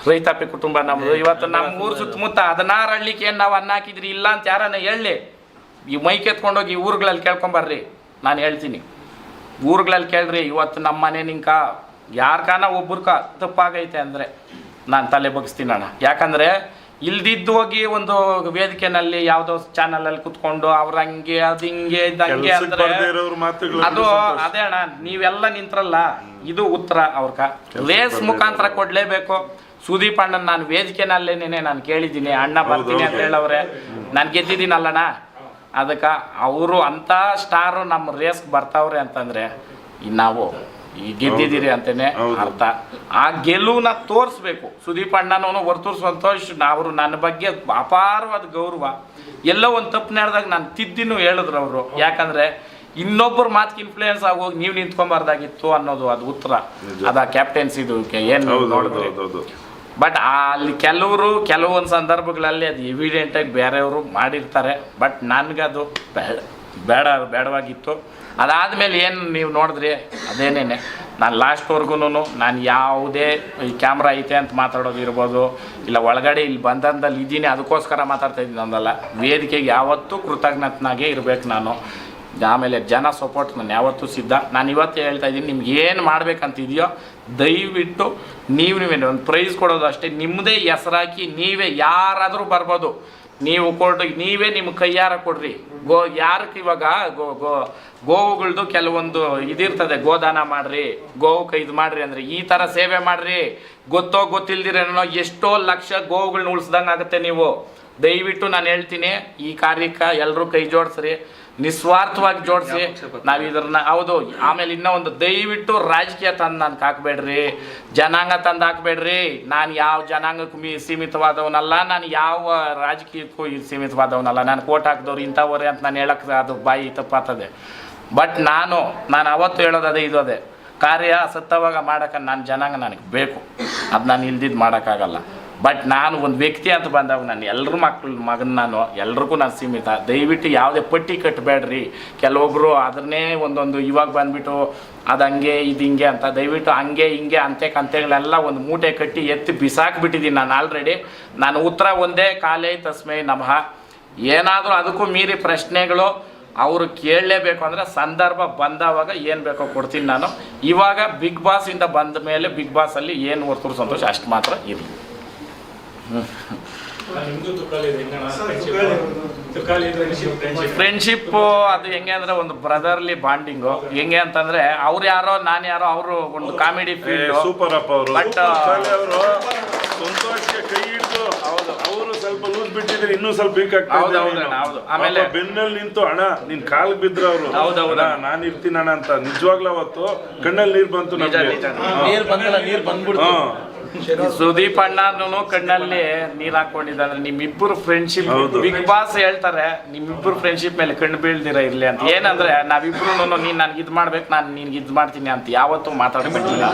ರೈತಾಪಿ ಕುಟುಂಬ ನಮ್ಮದು. ಇವತ್ತು ನಮ್ಮ ಊರು ಸುತ್ತಮುತ್ತ 16 ಹಳ್ಳಿಗೆ ಏನು ನಾವು ಅನ್ನ ಹಾಕಿದ್ರಿ ಇಲ್ಲ ಅಂತ ಯಾರನ್ನ ಹೇಳಿ, ಈ ಮೈಕ್ ಎತ್ಕೊಂಡೋಗಿ ಊರುಗಳಲ್ಲಿ ಕೇಳ್ಕೊಂಬರ್ರಿ. ನಾನು ಹೇಳ್ತೀನಿ, ಊರುಗಳಲ್ಲಿ ಕೇಳ್ರಿ. ಇವತ್ತು ನಮ್ಮ ಮನೆ ನಿಂಕ ಯಾರ್ಗಾನ ಒಬ್ರಕ ತಪ್ಪಾಗೈತೆ ಅಂದರೆ ನಾನು ತಲೆ ಬಗ್ಸ್ತೀನಿ ಅಣ್ಣ. ಯಾಕಂದರೆ ಇಲ್ದಿದ್ದು ಹೋಗಿ ಒಂದು ವೇದಿಕೆನಲ್ಲಿ ಯಾವುದೋ ಚಾನಲಲ್ಲಿ ಕುತ್ಕೊಂಡು ಅವ್ರ ಹಂಗೆ ಅದು ಹಿಂಗೆ ಇದ್ದಂಗೆ ಅಂದರೆ ಅದು ಅದೇ ಅಣ್ಣ. ನೀವೆಲ್ಲ ನಿಂತ್ರಲ್ಲ, ಇದು ಉತ್ತರ ಅವ್ರಕ. ರೇಸ್ ಮುಖಾಂತರ ಕೊಡಲೇಬೇಕು. ಸುದೀಪ್ ಅಣ್ಣನ ನಾನು ವೇದಿಕೆನಲ್ಲೇನೇ ನಾನು ಕೇಳಿದ್ದೀನಿ, ಅಣ್ಣ ಬರ್ತೀನಿ ಅಂತ ಹೇಳವ್ರೆ. ನಾನು ಗೆದ್ದಿದ್ದೀನಲ್ಲಣ್ಣ, ಅದಕ್ಕೆ ಅವರು ಅಂಥ ಸ್ಟಾರು ನಮ್ಮ ರೇಸ್ಗೆ ಬರ್ತಾವ್ರೆ ಅಂತಂದರೆ ನಾವು ಈ ಗೆದ್ದಿದ್ದೀರಿ ಅಂತಲೇ ಅರ್ಥ. ಆ ಗೆಲುವನ್ನ ತೋರಿಸ್ಬೇಕು. ಸುದೀಪ್ ಅಣ್ಣನವನು ಹೊರತೂರು ಸಂತೋಷ್ ಅವರು ನನ್ನ ಬಗ್ಗೆ ಅಪಾರವಾದ ಗೌರವ. ಎಲ್ಲೋ ಒಂದು ತಪ್ಪು ನಡೆದಾಗ ನಾನು ತಿದ್ದಿನೂ ಹೇಳಿದ್ರು ಅವರು. ಯಾಕಂದರೆ ಇನ್ನೊಬ್ಬರು ಮಾತಿಗೆ ಇನ್ಫ್ಲೂಯೆನ್ಸ್ ಆಗೋಗಿ ನೀವು ನಿಂತ್ಕೊಂಬಾರ್ದಾಗಿತ್ತು ಅನ್ನೋದು ಅದು ಉತ್ತರ. ಅದು ಆ ಕ್ಯಾಪ್ಟನ್ಸಿದು ಏನು ನೋಡಿದ್ರಿ. ಬಟ್ ಅಲ್ಲಿ ಕೆಲವೊಂದು ಸಂದರ್ಭಗಳಲ್ಲಿ ಅದು ಎವಿಡೆಂಟಾಗಿ ಬೇರೆಯವರು ಮಾಡಿರ್ತಾರೆ. ಬಟ್ ನನಗದು ಬೇಡವಾಗಿತ್ತು. ಅದಾದಮೇಲೆ ಏನು ನೀವು ನೋಡಿದ್ರಿ ಅದೇನೇನೆ ನಾನು ಲಾಸ್ಟ್ವರೆಗೂ ನಾನು ಯಾವುದೇ ಈ ಕ್ಯಾಮ್ರಾ ಐತೆ ಅಂತ ಮಾತಾಡೋದು ಇರ್ಬೋದು, ಇಲ್ಲ ಒಳಗಡೆ ಇಲ್ಲಿ ಬಂಧನದಲ್ಲಿ ಇದ್ದೀನಿ ಅದಕ್ಕೋಸ್ಕರ ಮಾತಾಡ್ತಾ ಇದ್ದೀನಿ ಅಂದಲ್ಲ, ವೇದಿಕೆಗೆ ಯಾವತ್ತೂ ಕೃತಜ್ಞತನಾಗೇ ಇರಬೇಕು ನಾನು. ಆಮೇಲೆ ಜನ ಸಪೋರ್ಟ್ ನಾನು ಯಾವತ್ತೂ ಸಿದ್ಧ. ನಾನು ಇವತ್ತು ಹೇಳ್ತಾ ಇದ್ದೀನಿ, ನಿಮ್ಗೆ ಏನು ಮಾಡ್ಬೇಕಂತಿದೆಯೋ ದಯವಿಟ್ಟು ನೀವೇ ಒಂದು ಪ್ರೈಸ್ ಕೊಡೋದು ಅಷ್ಟೇ, ನಿಮ್ಮದೇ ಹೆಸರಾಕಿ ನೀವೇ ಯಾರಾದರೂ ಬರ್ಬೋದು, ನೀವು ಕೊಟ್ಟು ನೀವೇ ನಿಮ್ಮ ಕೈಯಾರ ಕೊಡ್ರಿ. ಯಾರಕ್ಕೆ ಇವಾಗ ಗೋವುಗಳ್ದು ಕೆಲವೊಂದು ಇದಿರ್ತದೆ, ಗೋದಾನ ಮಾಡ್ರಿ, ಗೋವುಕ್ಕೆ ಇದು ಮಾಡ್ರಿ ಅಂದರೆ ಈ ಥರ ಸೇವೆ ಮಾಡ್ರಿ. ಗೊತ್ತೋ ಗೊತ್ತಿಲ್ದಿರೇನೋ ಎಷ್ಟೋ ಲಕ್ಷ ಗೋವುಗಳನ್ನ ಉಳಿಸ್ದಂಗೆ ಆಗುತ್ತೆ. ನೀವು ದಯವಿಟ್ಟು ನಾನು ಹೇಳ್ತೀನಿ, ಈ ಕಾರ್ಯಕ್ಕೆ ಎಲ್ಲರೂ ಕೈ ಜೋಡಿಸ್ರಿ, ನಿಸ್ವಾರ್ಥವಾಗಿ ಜೋಡಿಸಿ ನಾವು ಇದನ್ನ. ಹೌದು, ಆಮೇಲೆ ಇನ್ನೂ ಒಂದು, ದಯವಿಟ್ಟು ರಾಜಕೀಯ ತಂದು ನನಗೆ ಹಾಕ್ಬೇಡ್ರಿ, ಜನಾಂಗ ತಂದು ಹಾಕ್ಬೇಡ್ರಿ. ನಾನು ಯಾವ ಜನಾಂಗಕ್ಕೂ ಸೀಮಿತವಾದವನಲ್ಲ, ನಾನು ಯಾವ ರಾಜಕೀಯಕ್ಕೂ ಸೀಮಿತವಾದವನಲ್ಲ. ನಾನು ಕೋಟ್ ಹಾಕಿದವ್ರು ಇಂಥವ್ರೆ ಅಂತ ನಾನು ಹೇಳಕ್ಕೆ ಅದು ಬಾಯಿ ತಪ್ಪಾಗ್ತದೆ. ಬಟ್ ನಾನು ಅವತ್ತು ಹೇಳೋದು ಇದು ಅದೇ ಕಾರ್ಯ ಸತ್ತವಾಗ ಮಾಡೋಕ್ಕೆ ನನ್ನ ಜನಾಂಗ ನನಗೆ ಬೇಕು, ಅದು ನಾನು ಇಲ್ದಿದ್ದು ಮಾಡೋಕ್ಕಾಗಲ್ಲ. ಬಟ್ ನಾನು ಒಂದು ವ್ಯಕ್ತಿ ಅಂತ ಬಂದಾಗ ನಾನು ಎಲ್ಲರ ಮಗನ ನಾನು ಎಲ್ರಿಗೂ ನಾನು ಸೀಮಿತ. ದಯವಿಟ್ಟು ಯಾವುದೇ ಪಟ್ಟಿ ಕಟ್ಟಬೇಡ್ರಿ. ಕೆಲವೊಬ್ಬರು ಅದನ್ನೇ ಒಂದೊಂದು ಇವಾಗ ಬಂದುಬಿಟ್ಟು ಅದು ಹಂಗೆ ಇದು ಹಿಂಗೆ ಅಂತ, ದಯವಿಟ್ಟು ಹಂಗೆ ಹಿಂಗೆ ಅಂತೆಗಳೆಲ್ಲ ಒಂದು ಮೂಟೆ ಕಟ್ಟಿ ಎತ್ತಿ ಬಿಸಾಕ್ಬಿಟ್ಟಿದ್ದೀನಿ ನಾನು ಆಲ್ರೆಡಿ. ನಾನು ಉತ್ತರ ಒಂದೇ, ಕಾಲೇ ತಸ್ಮೈ ನಮಃ. ಏನಾದರೂ ಅದಕ್ಕೂ ಮೀರಿ ಪ್ರಶ್ನೆಗಳು ಅವರು ಕೇಳಲೇಬೇಕು ಅಂದರೆ ಸಂದರ್ಭ ಬಂದವಾಗ ಏನು ಬೇಕೋ ಕೊಡ್ತೀನಿ ನಾನು. ಇವಾಗ ಬಿಗ್ ಬಾಸಿಂದ ಬಂದ ಮೇಲೆ ಬಿಗ್ ಬಾಸಲ್ಲಿ ಏನು ಹೊರತುರು ಸಂತೋಷ ಅಷ್ಟು ಮಾತ್ರ ಇರಲಿ. ಫ್ರೆಂಡ್ಶಿಪ್ ಅದು ಹೆಂಗೆ ಅಂದ್ರೆ ಒಂದು ಬ್ರದರ್ಲಿ ಬಾಂಡಿಂಗು. ಹೆಂಗೆ ಅಂತಂದ್ರೆ ಅವ್ರು ಯಾರೋ ನಾನು ಯಾರೋ, ಅವರು ಒಂದು ಕಾಮಿಡಿ ಫೀಲ್ಡ್ ಸೂಪರ್ ಅಪ್ಪ ಅವರು. ಬಟ್ ಅವರು ಸಂತೋಷಕ್ಕೆ ಕೈ ಹಿಡಿದು ಅವರು ಸ್ವಲ್ಪ ಲೂಸ್ ಬಿಟ್ಟಿದ್ರೆ ಇನ್ನೂ ಸ್ವಲ್ಪ ವೀಕ್ ಆಗ್ತದೆ. ಹೌದು. ಆಮೇಲೆ ಬೆನ್ನಲ್ಲಿ ನಿಂತು ಅಣ್ಣ ನಿನ್ ಕಾಲ್ ಬಿದ್ರ ಅವರು, ಹೌದೌದ ನಾನು ಇರ್ತೀನಿ ಅಣ್ಣ ಅಂತ. ನಿಜವಾಗ್ಲೂ ಅವತ್ತು ಕಣ್ಣಲ್ಲಿ ನೀರ್ ಬಂತು ನಮ್ಗೆ. ನೀರ್ ಬಂದ್ಬಿಡ್ತು. ಸುದೀಪ್ ಅಣ್ಣನೂ ಕಣ್ಣಲ್ಲಿ ನೀರ್ ಹಾಕೊಂಡಿದ್ದಾರೆ. ನಿಮ್ಮಿಬ್ಬರು ಫ್ರೆಂಡ್ಶಿಪ್ ಬಿಗ್ ಬಾಸ್ ಹೇಳ್ತಾರೆ, ನಿಮ್ಮಿಬ್ಬರು ಫ್ರೆಂಡ್ಶಿಪ್ ಮೇಲೆ ಕಣ್ಣು ಬೀಳ್ದಿರ ಇರ್ಲಿ ಅಂತ. ಏನಂದ್ರೆ ನಾವಿಬ್ರು ನೀನ್ ನನ್ಗೆ ಇದ್ ಮಾಡ್ಬೇಕು, ನಾನು ನಿನ್ಗೆ ಇದ್ ಮಾಡ್ತೀನಿ ಅಂತ ಯಾವತ್ತೂ ಮಾತಾಡ್ಬೇಕಿಲ್ಲ.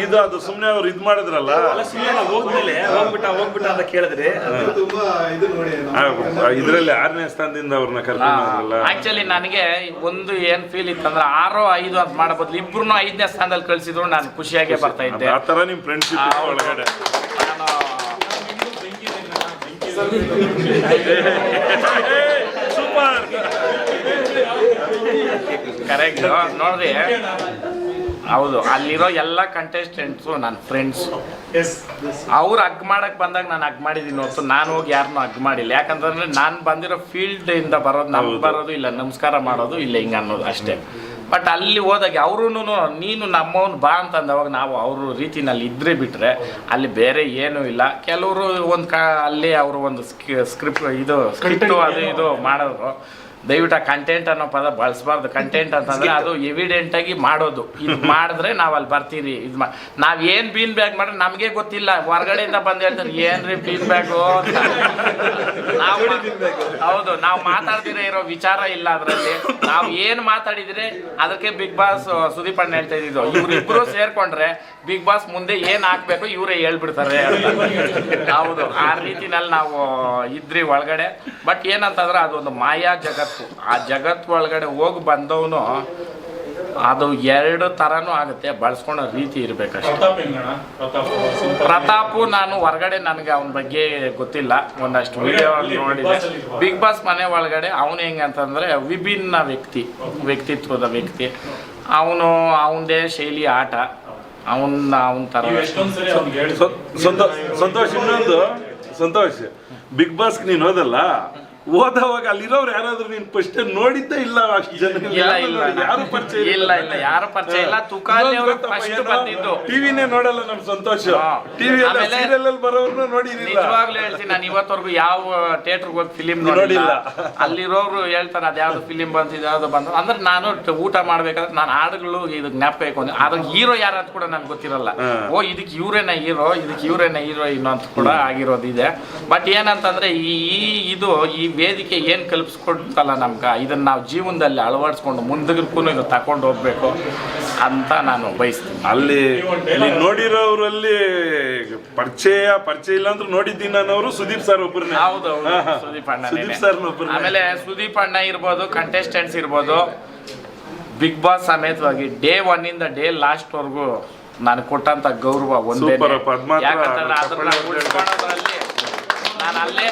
ಇದು ಅದು ಸುಮ್ನೆ ಅವ್ರು ಇದ್ ಮಾಡಿದ್ರಲ್ಲ, ಹೋಗ್ಬಿಟ್ಟ ಅಂತ ಕೇಳಿದ್ರೆ ಇದ್ರಲ್ಲಿ 6ನೇ ಸ್ಥಾನದಿಂದ ಅವ್ರನ್ನ ಕರ್ಕೊಂಡ್ರಲ್ಲ. ಆಕ್ಚುಲಿ ನನಗೆ ಒಂದು ಏನ್ ಫೀಲ್ ಇತ್ತಂದ್ರೆ 6, 5 ಅಂತ ಮಾಡೋ ಬದಲು ಇಬ್ರು 5ನೇ ಸ್ಥಾನದಲ್ಲಿ ಕಳ್ಸಿದ್ರು ನಾನು ಖುಷಿಯಾಗೆ ಬರ್ತಾ ಇದ್ದೆ. ಆ ತರ ನಿಮ್ ಫ್ರೆಂಡ್ಶಿಪ್ ಒಳಗಡೆ ಸೂಪರ್ ಕರೆಕ್ಟ್ ನೋಡ್ರಿ. ಹೌದು, ಅಲ್ಲಿರೋ ಎಲ್ಲ ಕಂಟೆಸ್ಟೆಂಟ್ಸು ನನ್ನ ಫ್ರೆಂಡ್ಸ್. ಅವ್ರು ಹಗ್ ಮಾಡಕ್ ಬಂದಾಗ ನಾನು ಹಗ್ ಮಾಡಿದ್ದೀನಿ ಹೊತ್ತು ನಾನು ಹೋಗಿ ಯಾರನ್ನೂ ಹಗ್ ಮಾಡಿಲ್ಲ. ಯಾಕಂತಂದ್ರೆ ನಾನು ಬಂದಿರೋ ಫೀಲ್ಡ್ ಇಂದ ಬರೋದು, ನಮ್ಗೆ ಬರೋದು ಇಲ್ಲ ನಮಸ್ಕಾರ ಮಾಡೋದು ಇಲ್ಲ ಹಿಂಗೆ ಅನ್ನೋದು ಅಷ್ಟೇ. ಬಟ್ ಅಲ್ಲಿ ಹೋದಾಗ ಅವರು ನೀನು ನಮ್ಮವನು ಬಾ ಅಂತಂದವಾಗ ನಾವು ಅವ್ರ ರೀತಿನಲ್ಲಿ ಇದ್ರೆ ಬಿಟ್ರೆ ಅಲ್ಲಿ ಬೇರೆ ಏನೂ ಇಲ್ಲ. ಕೆಲವರು ಒಂದು ಅಲ್ಲಿ ಅವರು ಒಂದು ಸ್ಕ್ರಿಪ್ಟ್ ಸ್ಕ್ರಿಪ್ಟು ಅದು ಇದು ಮಾಡೋರು. ದಯವಿಟ್ಟು ಆ ಕಂಟೆಂಟ್ ಅನ್ನೋ ಪದ ಬಳಸಬಾರ್ದು. ಕಂಟೆಂಟ್ ಅಂತಂದ್ರೆ ಅದು ಎವಿಡೆಂಟಾಗಿ ಮಾಡೋದು. ಇದು ಮಾಡಿದ್ರೆ ನಾವು ಅಲ್ಲಿ ಬರ್ತೀರಿ. ಇದು ನಾವು ಏನು ಬೀನ್ ಬ್ಯಾಗ್ ಮಾಡಿದ್ರೆ ನಮಗೆ ಗೊತ್ತಿಲ್ಲ, ಹೊರಗಡೆಯಿಂದ ಬಂದು ಹೇಳ್ತಾರೆ ಏನ್ರಿ ಬೀನ್ ಬ್ಯಾಗು ಅಂತ. ನಾವು ಹೌದು, ನಾವು ಮಾತಾಡ್ದಿರ ಇರೋ ವಿಚಾರ ಇಲ್ಲ ಅದರಲ್ಲಿ. ನಾವು ಏನು ಮಾತಾಡಿದ್ರೆ ಅದಕ್ಕೆ ಬಿಗ್ ಬಾಸ್ ಸುದೀಪ್ ಅಣ್ಣ ಹೇಳ್ತಾ ಇದ್ದಿದ್ದು, ಇವ್ರಿಬ್ರು ಸೇರ್ಕೊಂಡ್ರೆ ಬಿಗ್ ಬಾಸ್ ಮುಂದೆ ಏನು ಹಾಕ್ಬೇಕು ಇವರೇ ಹೇಳ್ಬಿಡ್ತಾರೆ. ಹೌದು, ಆ ರೀತಿನಲ್ಲಿ ನಾವು ಇದ್ರಿ ಒಳಗಡೆ. ಬಟ್ ಏನಂತಂದ್ರೆ ಅದೊಂದು ಮಾಯಾ ಜಗತ್ತು. ಆ ಜಗತ್ತು ಒಳಗಡೆ ಹೋಗಿ ಬಂದವನು ಅದು 2 ಥರನೂ ಆಗುತ್ತೆ. ಬಳಸ್ಕೊಳ್ಳೋ ರೀತಿ ಇರಬೇಕಷ್ಟೇ. ಪ್ರತಾಪು ನಾನು ಹೊರಗಡೆ ನನಗೆ ಅವನ ಬಗ್ಗೆ ಗೊತ್ತಿಲ್ಲ, ಒಂದಷ್ಟು ವಿಡಿಯೋ ನೋಡಿದೆ. ಬಿಗ್ ಬಾಸ್ ಮನೆ ಒಳಗಡೆ ಅವನು ಹೆಂಗೆ ಅಂತಂದರೆ ವಿಭಿನ್ನ ವ್ಯಕ್ತಿತ್ವದ ವ್ಯಕ್ತಿ. ಅವನದೇ ಶೈಲಿ ಆಟ, ಅವನ ಥರ. ಸಂತೋಷ್, ಇನ್ನೊಂದು ಸಂತೋಷ್, ಬಿಗ್ ಬಾಸ್ಗೆ ನೀನು ಹೋದಲ್ಲ, ಹೋದವಾಗ ಅಲ್ಲಿರೋರು ಯಾರಾದ್ರೂ ನೀನ್ ಫಸ್ಟ್ ನೋಡಿದ್ದೇ ಇಲ್ಲ? ಅಷ್ಟು ಜನ ಯಾರು ಪರಿಚಯ ಇಲ್ಲ, ಯಾರು ಪರಿಚಯ ಇಲ್ಲ. ತುಕಾಲಿ ಅವರು ಫಸ್ಟ್ ಬಂದಿದ್ದು. ಟಿವಿನೇ ನೋಡಲ್ಲ ನಮ್ ಸಂತೋಷ್. ಟಿವಿ ಸೀರಿಯಲ್ ಅಲ್ಲಿ ಬರೋರ್ನು ನೋಡಿರಲಿಲ್ಲ. ನಿಜವಾಗ್ಲೂ ಹೇಳ್ತೀನಿ, ನಾನು ಇವತ್ತವರೆಗೂ ಯಾವ ಥಿಯೇಟರ್ಗೆ ಹೋಗಿ ಫಿಲಿಂ ನೋಡಿಲ್ಲ. ಅಲ್ಲಿರೋರು ಹೇಳ್ತಾರೆ ಅದ್ಯಾವ್ದು ಫಿಲಿಂ ಬಂತಿದೆ ಯಾವ್ದು ಬಂದ ಅಂದ್ರೆ ನಾನು ಊಟ ಮಾಡ್ಬೇಕಾದ್ರೆ ನಾನು ಹಾಡುಗಳು ಇದು ಜ್ಞಾಪಕ ಇಟ್ಕೊಂಡು ಅದ್ರ ಹೀರೋ ಯಾರು ಅಂತ ಕೂಡ ನನ್ಗೆ ಗೊತ್ತಿರಲ್ಲ. ಓ ಇದಕ್ಕೆ ಇವ್ರೇನ ಹೀರೋ, ಇದಕ್ಕೆ ಇವ್ರೇನ ಹೀರೋಯಿನ್ ಅಂತ ಕೂಡ ಆಗಿರೋದಿದೆ. ಬಟ್ ಏನಂತಂದ್ರೆ ಈ ವೇದಿಕೆ ಏನು ಕಲ್ಪಿಸ್ಕೊಡ್ತಲ್ಲ ನಮ್ಗೆ ಇದನ್ನು ನಾವು ಜೀವನದಲ್ಲಿ ಅಳವಡಿಸ್ಕೊಂಡು ಮುಂದಕ್ಕೂ ಇದು ತಗೊಂಡು ಹೋಗ್ಬೇಕು ಅಂತ ನಾನು ಬಯಸ್ತೀನಿ. ಅಲ್ಲಿ ನೋಡಿರೋರಲ್ಲಿ ಪರಿಚಯ ಇಲ್ಲ ಅಂದ್ರೆ ನೋಡಿದ್ದೀನಿ ನಾನವರು ಸುದೀಪ್ ಸರ್ ಒಬ್ಬರನ್ನ. ಹೌದು ಸುದೀಪ್ ಅಣ್ಣ. ಸುದೀಪ್ ಸರ್ ಒಬ್ಬರನ್ನ. ಆಮೇಲೆ ಸುದೀಪ್ ಅಣ್ಣ ಇರ್ಬೋದು, ಕಂಟೆಸ್ಟೆಂಟ್ಸ್ ಇರ್ಬೋದು, ಬಿಗ್ ಬಾಸ್ ಸಮೇತವಾಗಿ ಡೇ 1 ಇಂದ ಡೇ ಲಾಸ್ಟ್ ವರ್ಗೂ ನಾನು ಕೊಟ್ಟಂತ ಗೌರವ ಒಂದೇ. ಯಾಕಂತಂದ್ರೆ ಅದನ್ನ ಉಳಿಸ್ಕೊಳ್ಳೋದ್ರಲ್ಲಿ ನಾನು ಅಲ್ಲೇ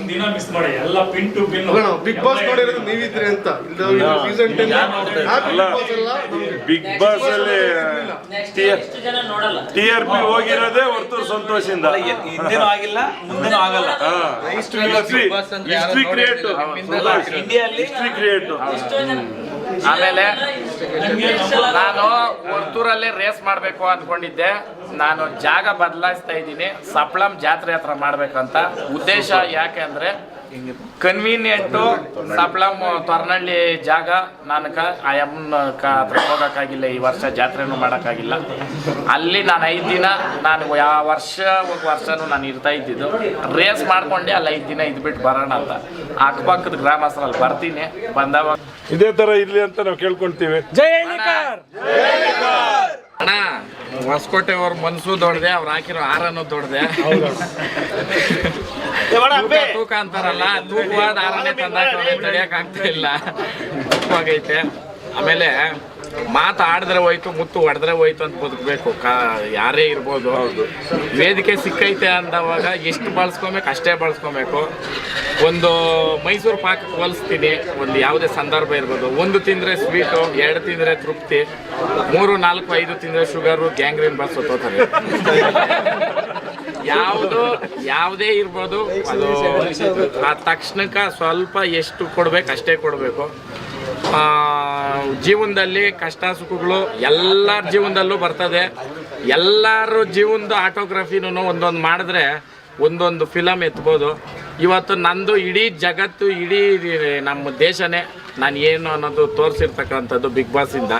ದಿನ ಮಿಸ್ ಮಾಡಿ ಎಲ್ಲ pin to pin Bigg Boss ನೋಡಿರೋದು ನೀವಿದ್ರಿ ಅಂತ ಸೀಸನ್ 10 ಬಿಗ್ ಬಾಸ್ ಅಲ್ಲಿ TRP ಹೋಗಿರೋದೇ ಹೊರತು ಸಂತೋಷದಿಂದ. ಹಿಂದೆನೂ ಆಗಿಲ್ಲ ಮುಂದೆನೂ ಆಗಲ್ಲ. ಹಿಸ್ಟ್ರಿ ಕ್ರಿಯೇಟ್ ಇಂಡಿಯಾದಲ್ಲಿ ಹಿಸ್ಟ್ರಿ ಕ್ರಿಯೇಟ್. ಆಮೇಲೆ ನಾನು ಹೊರ್ತೂರಲ್ಲೇ ರೇಸ್ ಮಾಡಬೇಕು ಅಂದ್ಕೊಂಡಿದ್ದೆ. ನಾನು ಜಾಗ ಬದಲಾಯಿಸ್ತಾ ಇದ್ದೀನಿ, ಸಪ್ಲಂ ಜಾತ್ರೆ ಹತ್ರ ಮಾಡ್ಬೇಕಂತ ಉದ್ದೇಶ. ಯಾಕೆ ಅಂದರೆ ಕನ್ವೀನಿಯೆಂಟು ಸಪ್ಲಂ ತೊರ್ನಹಳ್ಳಿ ಜಾಗ ನನಗೆ ಆ ಅಮ್ಮನ ಹತ್ರ ಹೋಗೋಕ್ಕಾಗಿಲ್ಲ, ಈ ವರ್ಷ ಜಾತ್ರೆನೂ ಮಾಡೋಕ್ಕಾಗಿಲ್ಲ. ಅಲ್ಲಿ ನಾನು 5 ದಿನ ನಾನು ಯಾವ ವರ್ಷನೂ ನಾನು ಇರ್ತಾ ಇದ್ದಿದ್ದು. ರೇಸ್ ಮಾಡ್ಕೊಂಡೆ ಅಲ್ಲಿ 5 ದಿನ ಇದ್ಬಿಟ್ಟು ಬರೋಣ ಅಂತ ಅಕ್ಕಪಕ್ಕದ ಗ್ರಾಮಸ್ಥರಲ್ಲಿ ಬರ್ತೀನಿ. ಬಂದವಾಗ ಇದೇ ತರ ಇರ್ಲಿ ಅಂತ ನಾವು ಕೇಳ್ಕೊಂತೀವಿ. ಅಣ್ಣ ಹೊಸಕೋಟೆ ಅವ್ರ ಮನ್ಸು ದೊಡ್ಡದೆ, ಅವ್ರು ಹಾಕಿರೋ ಹಾರನ್ನು ದೊಡ್ಡದೆ. ತೂಕ ಅಂತಾರಲ್ಲ, ತೂಕವಾದ ಹಾರನೇ ತಂದಾಕ ತಡಿಯಕ್ ಆಗ್ತಾ ಇಲ್ಲ, ತೂಕವಾಗೈತೆ. ಆಮೇಲೆ ಮಾತು ಆಡಿದ್ರೆ ಹೋಯ್ತು, ಮುತ್ತು ಹೊಡೆದ್ರೆ ಹೋಯ್ತು ಅಂತ ಬದುಕಬೇಕು. ಯಾರೇ ಇರ್ಬೋದು. ವೇದಿಕೆ ಸಿಕ್ಕೈತೆ ಅಂದವಾಗ ಎಷ್ಟು ಬಳಸ್ಕೊಬೇಕು ಅಷ್ಟೇ ಬಳಸ್ಕೊಬೇಕು. ಒಂದು ಮೈಸೂರು ಪಾಕಕ್ಕೆ ಹೋಲಿಸ್ತೀನಿ. ಒಂದು ಯಾವುದೇ ಸಂದರ್ಭ ಇರ್ಬೋದು, 1 ತಿಂದರೆ ಸ್ವೀಟು, 2 ತಿಂದರೆ ತೃಪ್ತಿ, 3, 4, 5 ತಿಂದರೆ ಶುಗರು, ಗ್ಯಾಂಗ್ರೀನ್ ಬಸ್ ಹೊತ್ತೋತಾರೆ. ಯಾವುದೇ ಇರ್ಬೋದು, ಅದು ಆ ತಕ್ಷಣಕ್ಕೆ ಸ್ವಲ್ಪ ಎಷ್ಟು ಕೊಡ್ಬೇಕು ಅಷ್ಟೇ ಕೊಡಬೇಕು. ಜೀವನದಲ್ಲಿ ಕಷ್ಟ ಸುಖಗಳು ಎಲ್ಲರ ಜೀವನದಲ್ಲೂ ಬರ್ತದೆ. ಎಲ್ಲರ ಜೀವನದ ಆಟೋಗ್ರಫಿನೂ ಒಂದೊಂದು ಮಾಡಿದ್ರೆ ಒಂದೊಂದು ಫಿಲಮ್ ಎತ್ಬೋದು. ಇವತ್ತು ನಂದು ಇಡೀ ಜಗತ್ತು, ಇಡೀ ನಮ್ಮ ದೇಶನೇ ನಾನು ಏನು ಅನ್ನೋದು ತೋರಿಸಿರ್ತಕ್ಕಂಥದ್ದು ಬಿಗ್ ಬಾಸಿಂದ.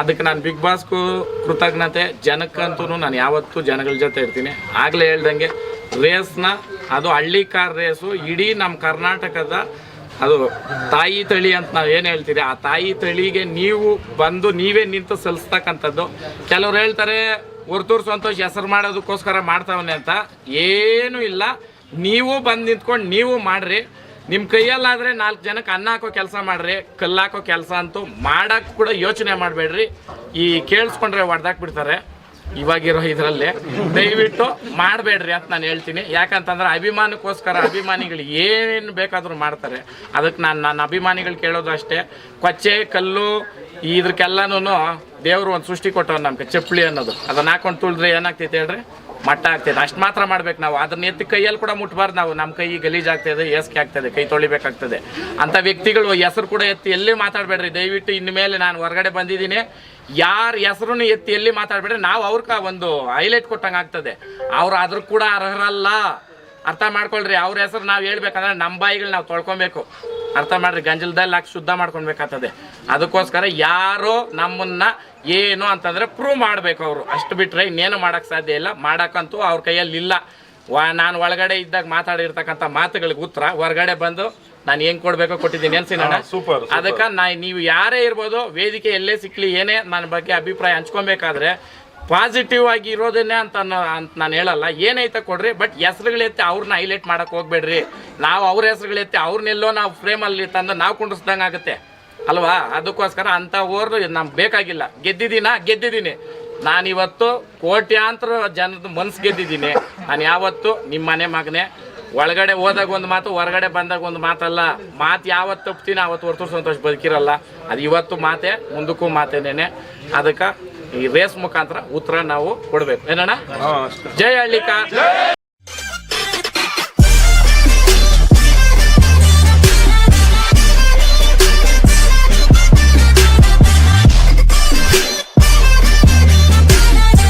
ಅದಕ್ಕೆ ನಾನು ಬಿಗ್ ಬಾಸ್ಗೂ ಕೃತಜ್ಞತೆ. ಜನಕ್ಕಂತೂ ನಾನು ಯಾವತ್ತೂ ಜನಗಳ ಜೊತೆ ಇರ್ತೀನಿ. ಆಗಲೇ ಹೇಳ್ದಂಗೆ ರೇಸ್ನ, ಅದು ಹಳ್ಳಿ ಕಾರ್ ರೇಸು, ಇಡೀ ನಮ್ಮ ಕರ್ನಾಟಕದ ಅದು ತಾಯಿ ತಳಿ ಅಂತ ನಾವು ಏನು ಹೇಳ್ತೀರಿ, ಆ ತಾಯಿ ತಳಿಗೆ ನೀವು ಬಂದು ನೀವೇ ನಿಂತು ಸಲ್ಲಿಸ್ತಕ್ಕಂಥದ್ದು. ಕೆಲವ್ರು ಹೇಳ್ತಾರೆ ಹೊರ್ತೂರು ಸಂತೋಷ್ ಹೆಸರು ಮಾಡೋದಕ್ಕೋಸ್ಕರ ಮಾಡ್ತಾವನೆ ಅಂತ. ಏನೂ ಇಲ್ಲ, ನೀವು ಬಂದು ನಿಂತ್ಕೊಂಡು ನೀವು ಮಾಡಿರಿ. ನಿಮ್ಮ ಕೈಯಲ್ಲಾದರೆ 4 ಜನಕ್ಕೆ ಅನ್ನ ಹಾಕೋ ಕೆಲಸ ಮಾಡಿರಿ. ಕಲ್ಲಾಕೋ ಕೆಲಸ ಅಂತೂ ಮಾಡೋಕ್ಕೆ ಕೂಡ ಯೋಚನೆ ಮಾಡಬೇಡ್ರಿ. ಈ ಕೇಳಿಸ್ಕೊಂಡ್ರೆ ಹೊಡೆದಾಕ್ಬಿಡ್ತಾರೆ ಇವಾಗಿರೋ ಇದರಲ್ಲಿ. ದಯವಿಟ್ಟು ಮಾಡಬೇಡ್ರಿ ಅಂತ ನಾನು ಹೇಳ್ತೀನಿ. ಯಾಕಂತಂದ್ರೆ ಅಭಿಮಾನಕ್ಕೋಸ್ಕರ ಅಭಿಮಾನಿಗಳು ಏನೇನು ಬೇಕಾದರೂ ಮಾಡ್ತಾರೆ. ಅದಕ್ಕೆ ನನ್ನ ಅಭಿಮಾನಿಗಳು ಕೇಳೋದು ಅಷ್ಟೇ, ಕೊಚ್ಚೆ ಕಲ್ಲು ಇದಕ್ಕೆಲ್ಲನೂ ದೇವರು ಒಂದು ಸೃಷ್ಟಿ ಕೊಟ್ಟವ್ರು ನಮ್ಗೆ. ಚಪ್ಪಲಿ ಅನ್ನೋದು ಅದನ್ನ ಹಾಕೊಂಡು ತುಳಿದ್ರೆ ಏನಾಗ್ತೈತೆ ಹೇಳ್ರಿ, ಮಟ್ಟ ಆಗ್ತದೆ. ಅಷ್ಟು ಮಾತ್ರ ಮಾಡ್ಬೇಕು ನಾವು. ಅದನ್ನ ಎತ್ತಿ ಕೈಯಲ್ಲಿ ಕೂಡ ಮುಟ್ಬಾರ್ದು ನಾವು. ನಮ್ಮ ಕೈ ಗಲೀಜಾಗ್ತದೆ, ಏಸ್ಕೆ ಆಗ್ತದೆ, ಕೈ ತೊಳಿಬೇಕಾಗ್ತದೆ. ಅಂಥ ವ್ಯಕ್ತಿಗಳು ಹೆಸರು ಕೂಡ ಎತ್ತಿ ಎಲ್ಲಿ ಮಾತಾಡಬೇಡ್ರಿ ದಯವಿಟ್ಟು. ಇನ್ಮೇಲೆ ನಾನು ಹೊರಗಡೆ ಬಂದಿದ್ದೀನಿ, ಯಾರ ಹೆಸರನ್ನು ಎತ್ತಿ ಎಲ್ಲಿ ಮಾತಾಡಬೇಡ್ರಿ. ನಾವು ಅವ್ರಿಗೆ ಒಂದು ಹೈಲೈಟ್ ಕೊಟ್ಟಂಗೆ ಆಗ್ತದೆ. ಅವ್ರು ಅದ್ರ ಕೂಡ ಅರ್ಹರಲ್ಲ, ಅರ್ಥ ಮಾಡ್ಕೊಳ್ರಿ. ಅವ್ರ ಹೆಸರು ನಾವು ಹೇಳ್ಬೇಕಂದ್ರೆ ನಮ್ಮ ಬಾಯಿಗಳು ನಾವು ತೊಳ್ಕೊಬೇಕು. ಅರ್ಥ ಮಾಡ್ರಿ, ಗಂಜಲದಲ್ಲಿ ಹಾಕಿ ಶುದ್ಧ ಮಾಡ್ಕೊಳ್ಬೇಕಾಗ್ತದೆ. ಅದಕ್ಕೋಸ್ಕರ ಯಾರೋ ನಮ್ಮನ್ನ ಏನು ಅಂತಂದ್ರೆ ಪ್ರೂವ್ ಮಾಡಬೇಕು ಅವರು. ಅಷ್ಟು ಬಿಟ್ಟರೆ ಇನ್ನೇನು ಮಾಡೋಕ್ಕೆ ಸಾಧ್ಯ ಇಲ್ಲ. ಮಾಡೋಕ್ಕಂತೂ ಅವ್ರ ಕೈಯಲ್ಲಿ ಇಲ್ಲ. ನಾನು ಒಳಗಡೆ ಇದ್ದಾಗ ಮಾತಾಡಿರ್ತಕ್ಕಂಥ ಮಾತುಗಳಿಗೆ ಉತ್ತರ ಹೊರಗಡೆ ಬಂದು ನಾನು ಏನು ಕೊಡಬೇಕೋ ಕೊಟ್ಟಿದ್ದೀನಿ ಅನ್ಸಿನಣ್ಣ. ಸೂಪರ್. ಅದಕ್ಕೆ ನೀವು ಯಾರೇ ಇರ್ಬೋದು, ವೇದಿಕೆ ಎಲ್ಲೇ ಸಿಕ್ಕಲಿ, ಏನೇ ನನ್ನ ಬಗ್ಗೆ ಅಭಿಪ್ರಾಯ ಹಂಚ್ಕೊಬೇಕಾದ್ರೆ ಪಾಸಿಟಿವ್ ಆಗಿ ಇರೋದನ್ನೇ ಅಂತ ನಾನು ಹೇಳಲ್ಲ. ಏನೈತೆ ಕೊಡ್ರಿ, ಬಟ್ ಹೆಸ್ರುಗಳೆತ್ತಿ ಅವ್ರನ್ನ ಹೈಲೈಟ್ ಮಾಡೋಕೆ ಹೋಗ್ಬೇಡ್ರಿ. ನಾವು ಅವ್ರ ಹೆಸ್ರುಗಳೆತ್ತಿ ಅವ್ರನ್ನೆಲ್ಲೋ ನಾವು ಫ್ರೇಮಲ್ಲಿ ತಂದು ನಾವು ಕುಂಡಿಸ್ದಂಗೆ ಆಗುತ್ತೆ ಅಲ್ವಾ. ಅದಕ್ಕೋಸ್ಕರ ಅಂಥ ಓರ್ದು ನಮ್ಗೆ ಬೇಕಾಗಿಲ್ಲ. ಗೆದ್ದಿದ್ದೀನಿ ನಾನಿವತ್ತು ಕೋಟ್ಯಾಂತರ ಜನದ ಮನ್ಸು ಗೆದ್ದಿದ್ದೀನಿ. ನಾನು ಯಾವತ್ತು ನಿಮ್ಮ ಮನೆ ಮಗನೇ. ಒಳಗಡೆ ಹೋದಾಗ ಒಂದು ಮಾತು, ಹೊರಗಡೆ ಬಂದಾಗ ಒಂದು ಮಾತಲ್ಲ. ಮಾತು ಯಾವತ್ತು ತಪ್ತೀನಿ ಅವತ್ತು ಹೊರತು ಸಂತೋಷ ಬದುಕಿರಲ್ಲ. ಅದು ಇವತ್ತು ಮಾತೆ, ಮುಂದಕ್ಕೂ ಮಾತೇನೇನೆ. ಅದಕ್ಕೆ ಈ ರೇಸ್ ಮುಖಾಂತರ ಉತ್ತರ ನಾವು ಕೊಡ್ಬೇಕು ಏನಣ್ಣ. ಜೈ ಹಳ್ಳಿಕ.